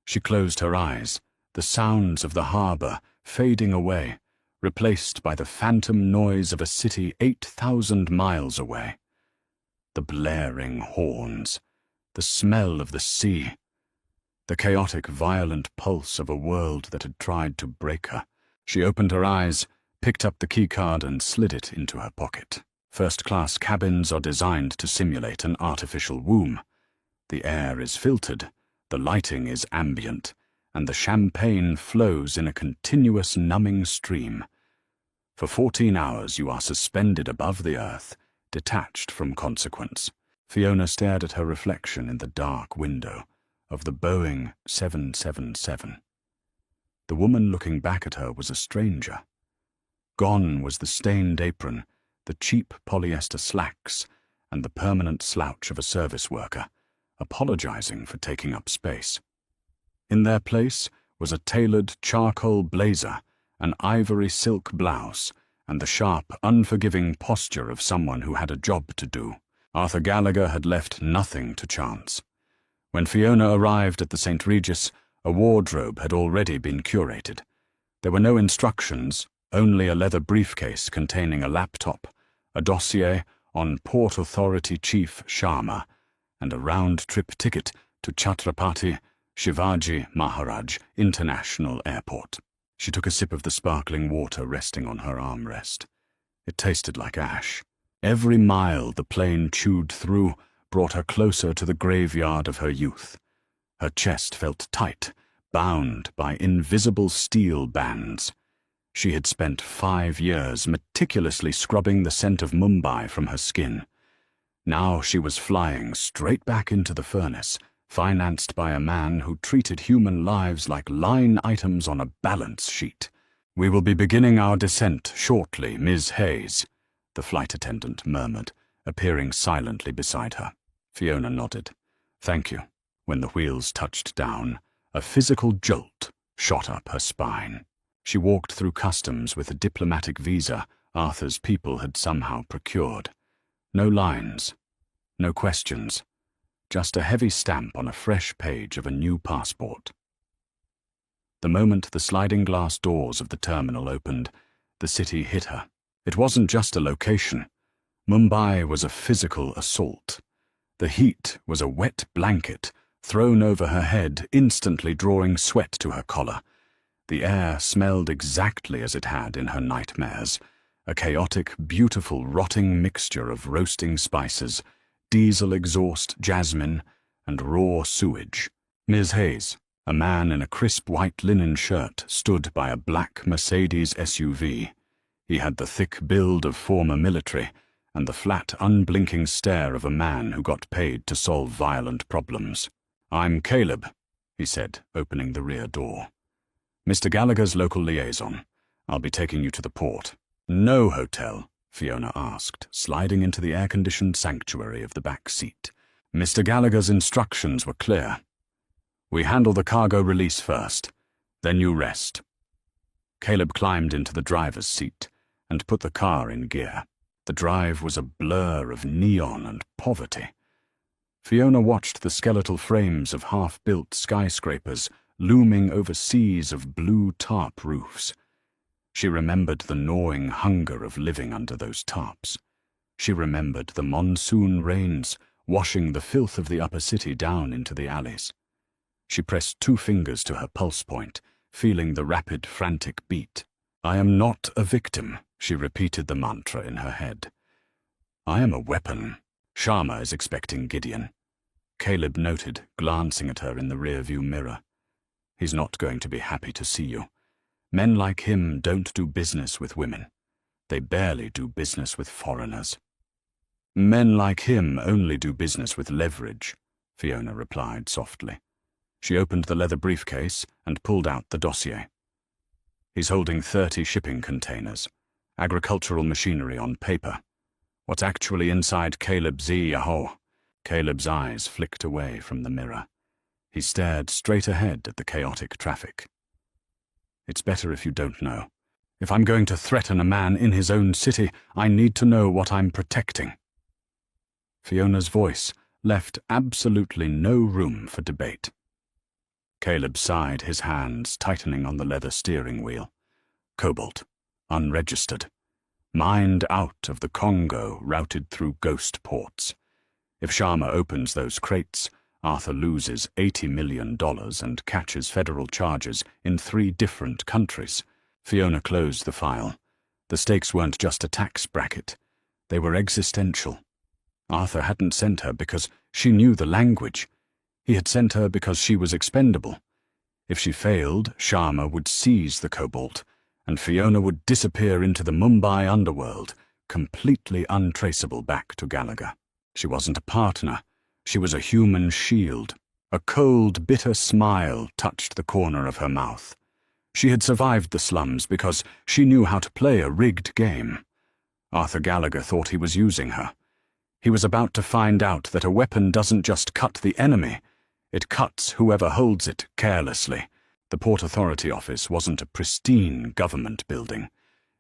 She closed her eyes, the sounds of the harbor fading away, replaced by the phantom noise of a city 8,000 miles away. The blaring horns, the smell of the sea, the chaotic, violent pulse of a world that had tried to break her. She opened her eyes, picked up the keycard and slid it into her pocket. First-class cabins are designed to simulate an artificial womb. The air is filtered, the lighting is ambient, and the champagne flows in a continuous numbing stream. For 14 hours you are suspended above the earth, detached from consequence. Fiona stared at her reflection in the dark window of the Boeing 777. The woman looking back at her was a stranger. Gone was the stained apron, the cheap polyester slacks, and the permanent slouch of a service worker, apologizing for taking up space. In their place was a tailored charcoal blazer, an ivory silk blouse, and the sharp, unforgiving posture of someone who had a job to do. Arthur Gallagher had left nothing to chance. When Fiona arrived at the St. Regis, a wardrobe had already been curated. There were no instructions, only a leather briefcase containing a laptop, a dossier on Port Authority Chief Sharma, and a round-trip ticket to Chhatrapati Shivaji Maharaj International Airport. She took a sip of the sparkling water resting on her armrest. It tasted like ash. Every mile the plane chewed through brought her closer to the graveyard of her youth. Her chest felt tight, bound by invisible steel bands. She had spent 5 years meticulously scrubbing the scent of Mumbai from her skin. Now she was flying straight back into the furnace, financed by a man who treated human lives like line items on a balance sheet. "We will be beginning our descent shortly, Ms. Hayes," the flight attendant murmured, appearing silently beside her. Fiona nodded. "Thank you." When the wheels touched down, a physical jolt shot up her spine. She walked through customs with a diplomatic visa Arthur's people had somehow procured. No lines, no questions, just a heavy stamp on a fresh page of a new passport. The moment the sliding glass doors of the terminal opened, the city hit her. It wasn't just a location. Mumbai was a physical assault. The heat was a wet blanket thrown over her head, instantly drawing sweat to her collar. The air smelled exactly as it had in her nightmares, a chaotic, beautiful, rotting mixture of roasting spices, diesel exhaust, jasmine, and raw sewage. Ms. Hayes, a man in a crisp white linen shirt, stood by a black Mercedes SUV. He had the thick build of former military and the flat, unblinking stare of a man who got paid to solve violent problems. "I'm Caleb," he said, opening the rear door. "Mr. Gallagher's local liaison. I'll be taking you to the port." "No hotel?" Fiona asked, sliding into the air-conditioned sanctuary of the back seat. Mr. Gallagher's instructions were clear. "We handle the cargo release first, then you rest." Caleb climbed into the driver's seat and put the car in gear. The drive was a blur of neon and poverty. Fiona watched the skeletal frames of half-built skyscrapers looming over seas of blue tarp roofs. She remembered the gnawing hunger of living under those tarps. She remembered the monsoon rains washing the filth of the upper city down into the alleys. She pressed 2 fingers to her pulse point, feeling the rapid, frantic beat. "I am not a victim," she repeated the mantra in her head. "I am a weapon. Sharma is expecting Gideon." Caleb noted, glancing at her in the rearview mirror. "He's not going to be happy to see you. Men like him don't do business with women. They barely do business with foreigners." "Men like him only do business with leverage," Fiona replied softly. She opened the leather briefcase and pulled out the dossier. "He's holding 30 shipping containers, agricultural machinery on paper. What's actually inside Caleb's Yahoo?" Caleb's eyes flicked away from the mirror. He stared straight ahead at the chaotic traffic. "It's better if you don't know. If I'm going to threaten a man in his own city, I need to know what I'm protecting." Fiona's voice left absolutely no room for debate. Caleb sighed, his hands tightening on the leather steering wheel. "Cobalt, unregistered. Mined out of the Congo, routed through ghost ports. If Sharma opens those crates, Arthur loses $80 million and catches federal charges in 3 different countries." Fiona closed the file. The stakes weren't just a tax bracket. They were existential. Arthur hadn't sent her because she knew the language. He had sent her because she was expendable. If she failed, Sharma would seize the cobalt, and Fiona would disappear into the Mumbai underworld, completely untraceable back to Gallagher. She wasn't a partner. She was a human shield. A cold, bitter smile touched the corner of her mouth. She had survived the slums because she knew how to play a rigged game. Arthur Gallagher thought he was using her. He was about to find out that a weapon doesn't just cut the enemy, it cuts whoever holds it carelessly. The Port Authority office wasn't a pristine government building.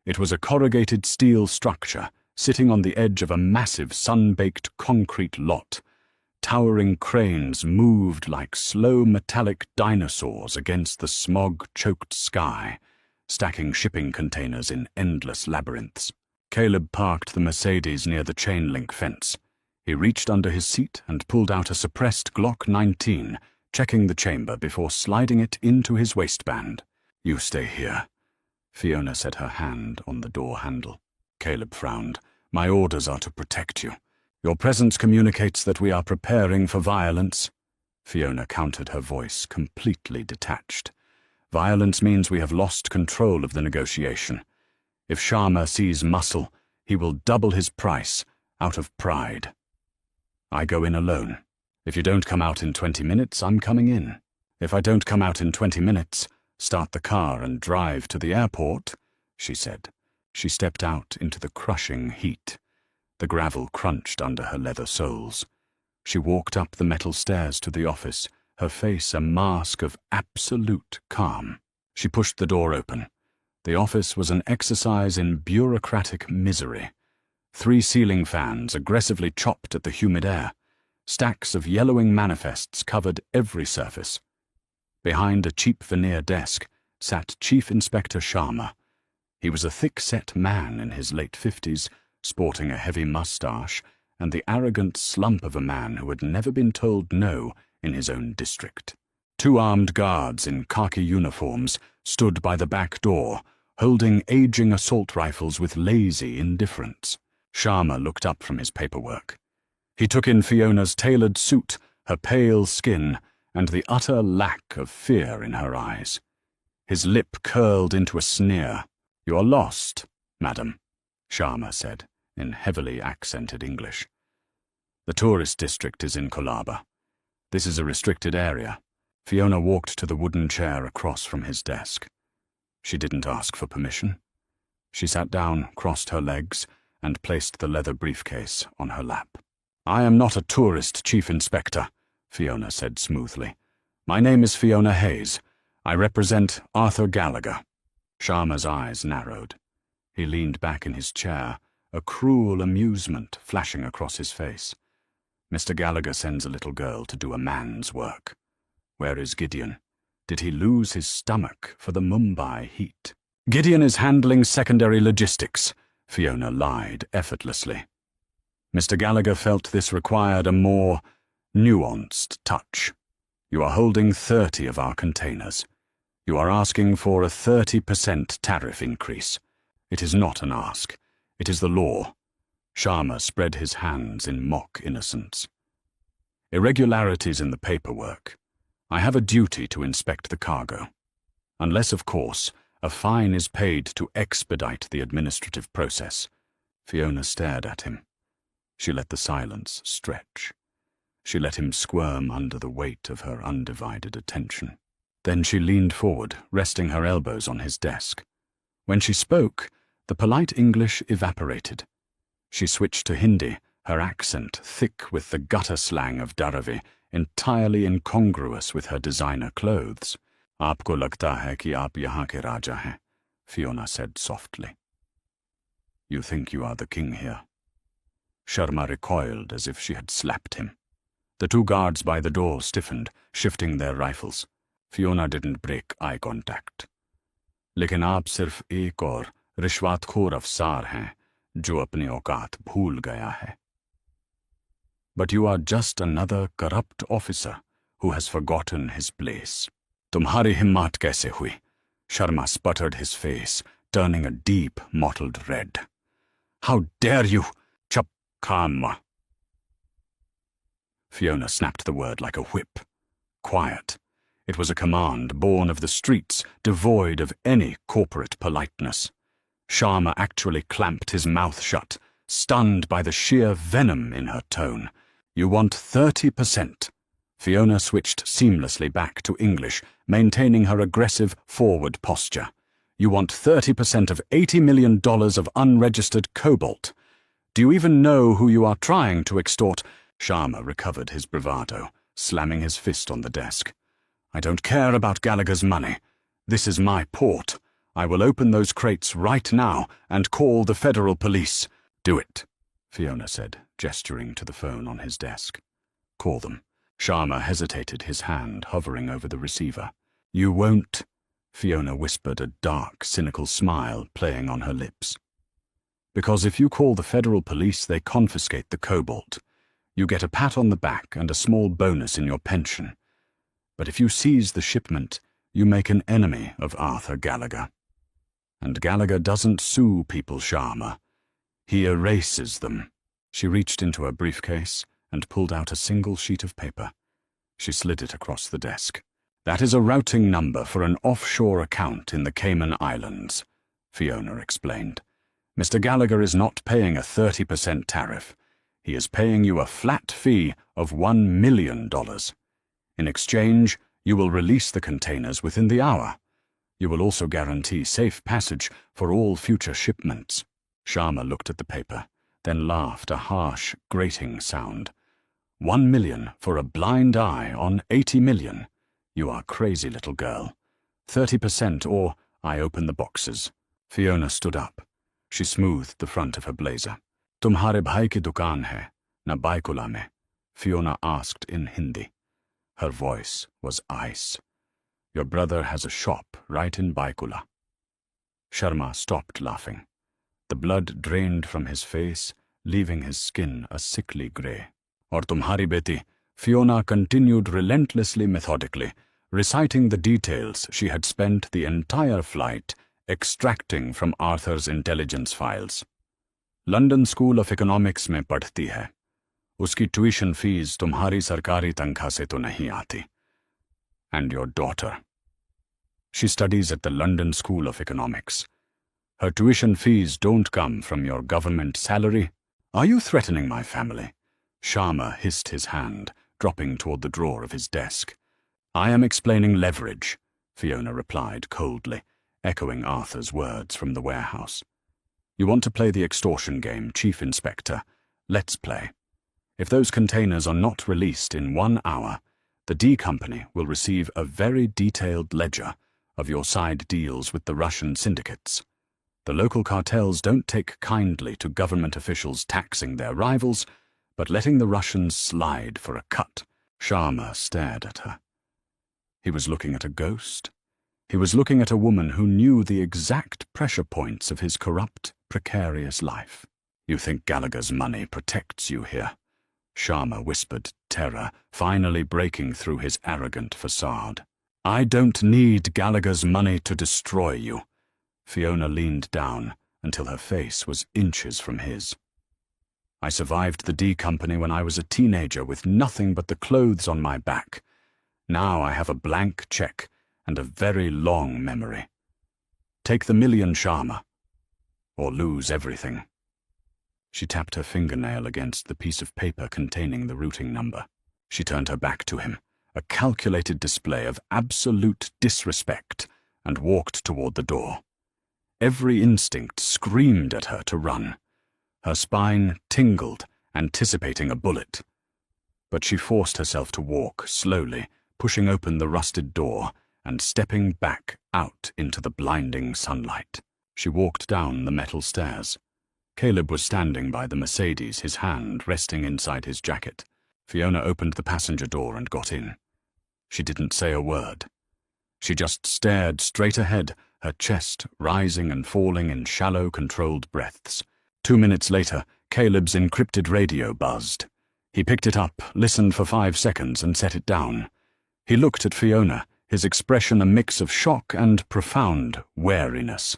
It was a corrugated steel structure sitting on the edge of a massive sun-baked concrete lot. Towering cranes moved like slow metallic dinosaurs against the smog-choked sky, stacking shipping containers in endless labyrinths. Caleb parked the Mercedes near the chain-link fence. He reached under his seat and pulled out a suppressed Glock 19, checking the chamber before sliding it into his waistband. You stay here. Fiona set her hand on the door handle. Caleb frowned. My orders are to protect you. Your presence communicates that we are preparing for violence. Fiona countered, her voice completely detached. Violence means we have lost control of the negotiation. If Sharma sees muscle, he will double his price out of pride. I go in alone. If you don't come out in 20 minutes, I'm coming in. If I don't come out in 20 minutes, start the car and drive to the airport, she said. She stepped out into the crushing heat. The gravel crunched under her leather soles. She walked up the metal stairs to the office, her face a mask of absolute calm. She pushed the door open. The office was an exercise in bureaucratic misery. 3 ceiling fans aggressively chopped at the humid air. Stacks of yellowing manifests covered every surface. Behind a cheap veneer desk sat Chief Inspector Sharma. He was a thick-set man in his late 50s, sporting a heavy mustache and the arrogant slump of a man who had never been told no in his own district. 2 armed guards in khaki uniforms stood by the back door, holding aging assault rifles with lazy indifference. Sharma looked up from his paperwork. He took in Fiona's tailored suit, her pale skin, and the utter lack of fear in her eyes. His lip curled into a sneer. "You are lost, madam," Sharma said, in heavily accented English. "The tourist district is in Colaba. This is a restricted area." Fiona walked to the wooden chair across from his desk. She didn't ask for permission. She sat down, crossed her legs, and placed the leather briefcase on her lap. "I am not a tourist, Chief Inspector," Fiona said smoothly. "My name is Fiona Hayes. I represent Arthur Gallagher." Sharma's eyes narrowed. He leaned back in his chair, a cruel amusement flashing across his face. "Mr. Gallagher sends a little girl to do a man's work. Where is Gideon? Did he lose his stomach for the Mumbai heat?" "Gideon is handling secondary logistics," Fiona lied effortlessly. Mr. Gallagher felt this required a more nuanced touch. "You are holding 30 of our containers. You are asking for a 30% tariff increase. It is not an ask. It is the law." Sharma spread his hands in mock innocence. "Irregularities in the paperwork. I have a duty to inspect the cargo. Unless, of course, a fine is paid to expedite the administrative process." Fiona stared at him. She let the silence stretch. She let him squirm under the weight of her undivided attention. Then she leaned forward, resting her elbows on his desk. When she spoke, the polite English evaporated. She switched to Hindi, her accent thick with the gutter slang of Dharavi, entirely incongruous with her designer clothes. "Aapko lagta hai ki aap yahan ke raja hain," Fiona said softly. "You think you are the king here?" Sharma recoiled as if she had slapped him. The 2 guards by the door stiffened, shifting their rifles. Fiona didn't break eye contact. "Lekin aap sirf ek aur rishwatkhor afsar hain, jo apni auqat bhool gaya hai." "But you are just another corrupt officer who has forgotten his place." "Tumhari himmat kaise hui?" Sharma sputtered, his face turning a deep, mottled red. "How dare you? Chup khamma." Fiona snapped the word like a whip. Quiet. It was a command born of the streets, devoid of any corporate politeness. Sharma actually clamped his mouth shut, stunned by the sheer venom in her tone. "You want 30%. Fiona switched seamlessly back to English, maintaining her aggressive forward posture. "You want 30% of $80 million of unregistered cobalt. Do you even know who you are trying to extort?" Sharma recovered his bravado, slamming his fist on the desk. "I don't care about Gallagher's money. This is my port. I will open those crates right now and call the federal police." "Do it," Fiona said, gesturing to the phone on his desk. "Call them." Sharma hesitated, his hand hovering over the receiver. "You won't," Fiona whispered, a dark, cynical smile playing on her lips. "Because if you call the federal police, they confiscate the cobalt. You get a pat on the back and a small bonus in your pension. But if you seize the shipment, you make an enemy of Arthur Gallagher. And Gallagher doesn't sue people, Sharma. He erases them. She reached into her briefcase and pulled out a single sheet of paper. She slid it across the desk. That is a routing number for an offshore account in the Cayman Islands, Fiona explained. Mr. Gallagher is not paying a 30% tariff. He is paying you a flat fee of $1 million. In exchange, you will release the containers within the hour. You will also guarantee safe passage for all future shipments. Sharma looked at the paper, then laughed a harsh, grating sound. 1 million for a blind eye on 80 million. You are crazy, little girl. 30% or I open the boxes. Fiona stood up. She smoothed the front of her blazer. Tumhare bhai ki dukaan hai, na Baikula mein? Fiona asked in Hindi. Her voice was ice. Your brother has a shop right in Baikula. Sharma stopped laughing. The blood drained from his face, leaving his skin a sickly grey. Aur tumhari beti, Fiona continued relentlessly methodically, reciting the details she had spent the entire flight extracting from Arthur's intelligence files. London School of Economics में पढ़ती है. उसकी tuition fees तुम्हारी सरकारी तनख्वाह से तो नहीं आती. And your daughter. She studies at the London School of Economics. Her tuition fees don't come from your government salary. Are you threatening my family? Sharma hissed his hand, dropping toward the drawer of his desk. I am explaining leverage, Fiona replied coldly, echoing Arthur's words from the warehouse. You want to play the extortion game, Chief Inspector? Let's play. If those containers are not released in 1 hour, the D Company will receive a very detailed ledger of your side deals with the Russian syndicates. The local cartels don't take kindly to government officials taxing their rivals, but letting the Russians slide for a cut. Sharma stared at her. He was looking at a ghost. He was looking at a woman who knew the exact pressure points of his corrupt, precarious life. You think Gallagher's money protects you here? Sharma whispered, terror finally breaking through his arrogant facade. I don't need Gallagher's money to destroy you. Fiona leaned down until her face was inches from his. I survived the D Company when I was a teenager with nothing but the clothes on my back. Now I have a blank check and a very long memory. Take the million, Sharma, or lose everything. She tapped her fingernail against the piece of paper containing the routing number. She turned her back to him, a calculated display of absolute disrespect, and walked toward the door. Every instinct screamed at her to run. Her spine tingled, anticipating a bullet. But she forced herself to walk slowly, pushing open the rusted door and stepping back out into the blinding sunlight. She walked down the metal stairs. Caleb was standing by the Mercedes, his hand resting inside his jacket. Fiona opened the passenger door and got in. She didn't say a word. She just stared straight ahead, her chest rising and falling in shallow, controlled breaths. 2 minutes later, Caleb's encrypted radio buzzed. He picked it up, listened for 5 seconds, and set it down. He looked at Fiona, his expression a mix of shock and profound wariness.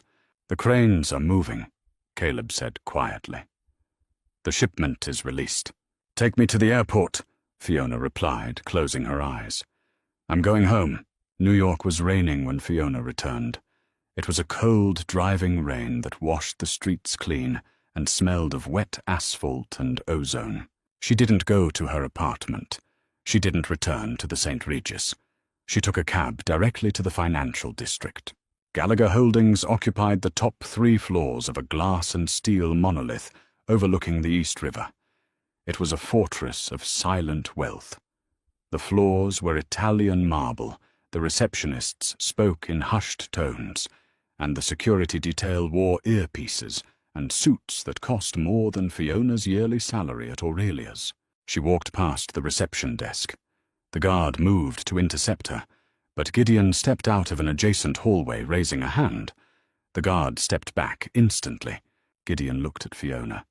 The cranes are moving, Caleb said quietly. The shipment is released. Take me to the airport, Fiona replied, closing her eyes. I'm going home. New York was raining when Fiona returned. It was a cold, driving rain that washed the streets clean and smelled of wet asphalt and ozone. She didn't go to her apartment. She didn't return to the St. Regis. She took a cab directly to the financial district. Gallagher Holdings occupied the top 3 floors of a glass and steel monolith overlooking the East River. It was a fortress of silent wealth. The floors were Italian marble, the receptionists spoke in hushed tones, and the security detail wore earpieces and suits that cost more than Fiona's yearly salary at Aurelia's. She walked past the reception desk. The guard moved to intercept her, but Gideon stepped out of an adjacent hallway, raising a hand. The guard stepped back instantly. Gideon looked at Fiona.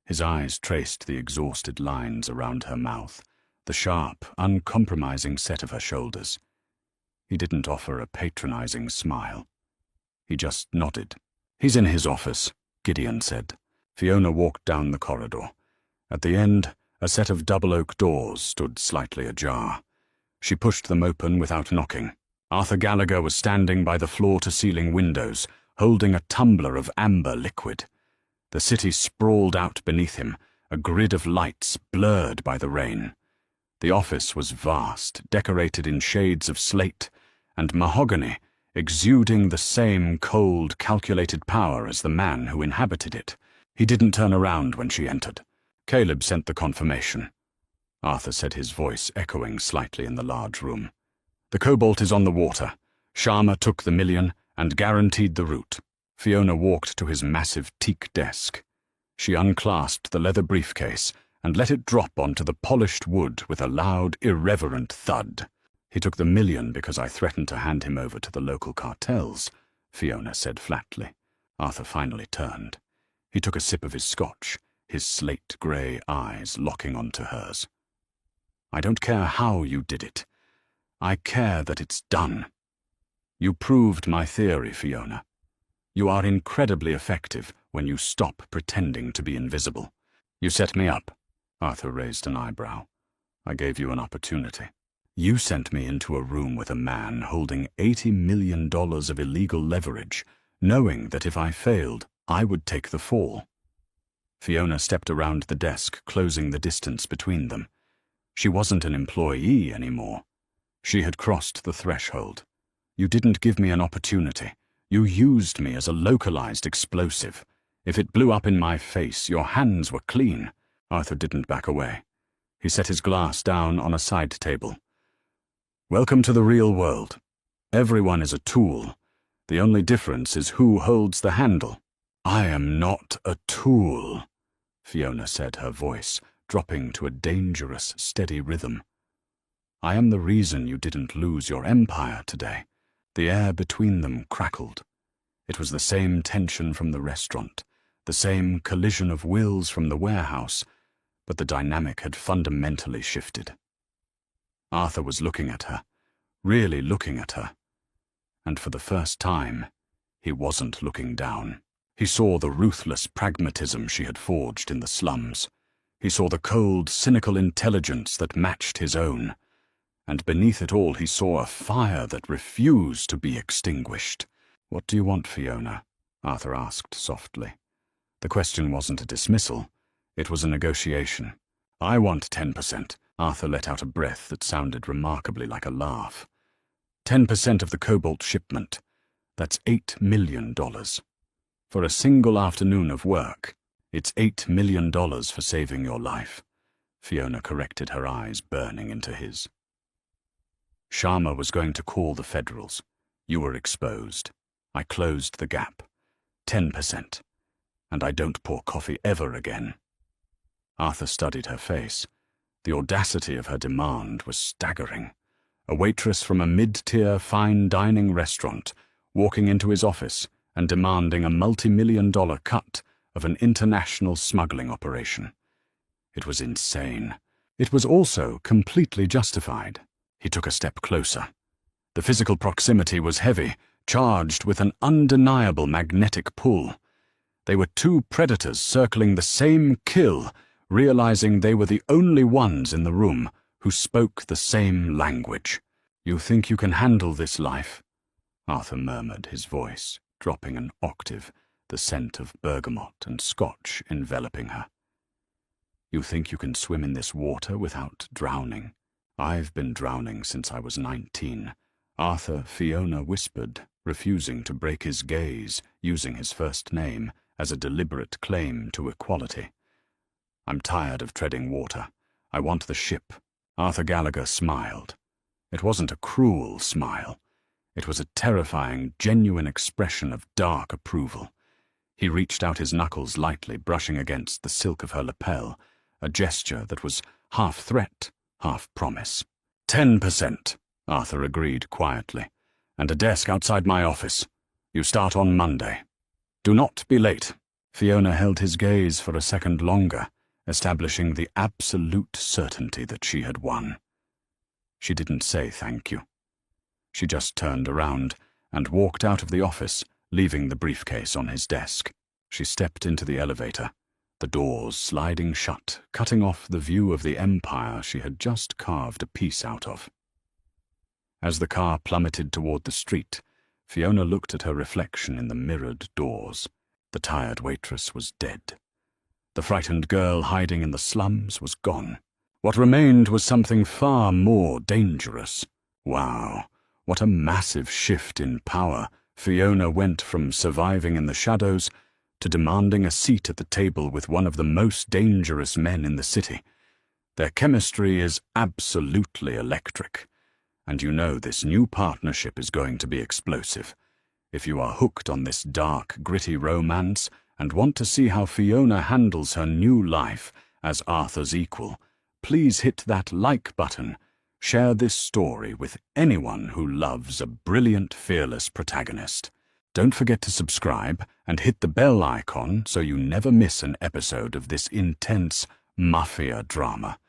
His eyes traced the exhausted lines around her mouth, the sharp, uncompromising set of her shoulders. He didn't offer a patronizing smile. He just nodded. "He's in his office," Gideon said. Fiona walked down the corridor. At the end, a set of double oak doors stood slightly ajar. She pushed them open without knocking. Arthur Gallagher was standing by the floor-to-ceiling windows, holding a tumbler of amber liquid. The city sprawled out beneath him, a grid of lights blurred by the rain. The office was vast, decorated in shades of slate and mahogany, exuding the same cold, calculated power as the man who inhabited it. He didn't turn around when she entered. "Caleb sent the confirmation," Arthur said, his voice echoing slightly in the large room. "The cobalt is on the water. Sharma took the $1 million and guaranteed the route." Fiona walked to his massive teak desk. She unclasped the leather briefcase and let it drop onto the polished wood with a loud, irreverent thud. "He took the $1 million because I threatened to hand him over to the local cartels," Fiona said flatly. Arthur finally turned. He took a sip of his scotch, his slate-grey eyes locking onto hers. "I don't care how you did it. I care that it's done. You proved my theory, Fiona. You are incredibly effective when you stop pretending to be invisible. You set me up." Arthur raised an eyebrow. "I gave you an opportunity. You sent me into a room with a man holding $80 million of illegal leverage, knowing that if I failed, I would take the fall." Fiona stepped around the desk, closing the distance between them. She wasn't an employee anymore. She had crossed the threshold. "You didn't give me an opportunity. You used me as a localized explosive. If it blew up in my face, your hands were clean." Arthur didn't back away. He set his glass down on a side table. "Welcome to the real world. Everyone is a tool. The only difference is who holds the handle." "I am not a tool," Fiona said, her voice dropping to a dangerous, steady rhythm. "I am the reason you didn't lose your empire today." The air between them crackled. It was the same tension from the restaurant, the same collision of wills from the warehouse, but the dynamic had fundamentally shifted. Arthur was looking at her, really looking at her, and for the first time, he wasn't looking down. He saw the ruthless pragmatism she had forged in the slums. He saw the cold, cynical intelligence that matched his own, and beneath it all he saw a fire that refused to be extinguished. "What do you want, Fiona?" Arthur asked softly. The question wasn't a dismissal, it was a negotiation. "I want 10%. Arthur let out a breath that sounded remarkably like a laugh. 10% of the cobalt shipment. That's $8 million. For a single afternoon of work, it's $8 million for saving your life." Fiona corrected, her eyes burning into his. "Sharma was going to call the Federals. You were exposed. I closed the gap. 10%. And I don't pour coffee ever again." Arthur studied her face. The audacity of her demand was staggering. A waitress from a mid-tier fine dining restaurant walking into his office and demanding a multi-million-dollar cut of an international smuggling operation. It was insane. It was also completely justified. He took a step closer. The physical proximity was heavy, charged with an undeniable magnetic pull. They were two predators circling the same kill, realizing they were the only ones in the room who spoke the same language. "You think you can handle this life?" Arthur murmured, his voice dropping an octave, the scent of bergamot and scotch enveloping her. "You think you can swim in this water without drowning?" "I've been drowning since I was 19. Arthur, Fiona whispered, refusing to break his gaze, using his first name as a deliberate claim to equality. "I'm tired of treading water. I want the ship." Arthur Gallagher smiled. It wasn't a cruel smile. It was a terrifying, genuine expression of dark approval. He reached out his knuckles lightly, brushing against the silk of her lapel, a gesture that was half threat, half promise. 10%, Arthur agreed quietly, "and a desk outside my office. You start on Monday. Do not be late." Fiona held his gaze for a second longer, establishing the absolute certainty that she had won. She didn't say thank you. She just turned around and walked out of the office, leaving the briefcase on his desk. She stepped into the elevator, the doors sliding shut, cutting off the view of the empire she had just carved a piece out of. As the car plummeted toward the street, Fiona looked at her reflection in the mirrored doors. The tired waitress was dead. The frightened girl hiding in the slums was gone. What remained was something far more dangerous. Wow, what a massive shift in power. Fiona went from surviving in the shadows to demanding a seat at the table with one of the most dangerous men in the city. Their chemistry is absolutely electric. And you know this new partnership is going to be explosive. If you are hooked on this dark, gritty romance and want to see how Fiona handles her new life as Arthur's equal, please hit that like button. Share this story with anyone who loves a brilliant, fearless protagonist. Don't forget to subscribe and hit the bell icon so you never miss an episode of this intense Mafia drama.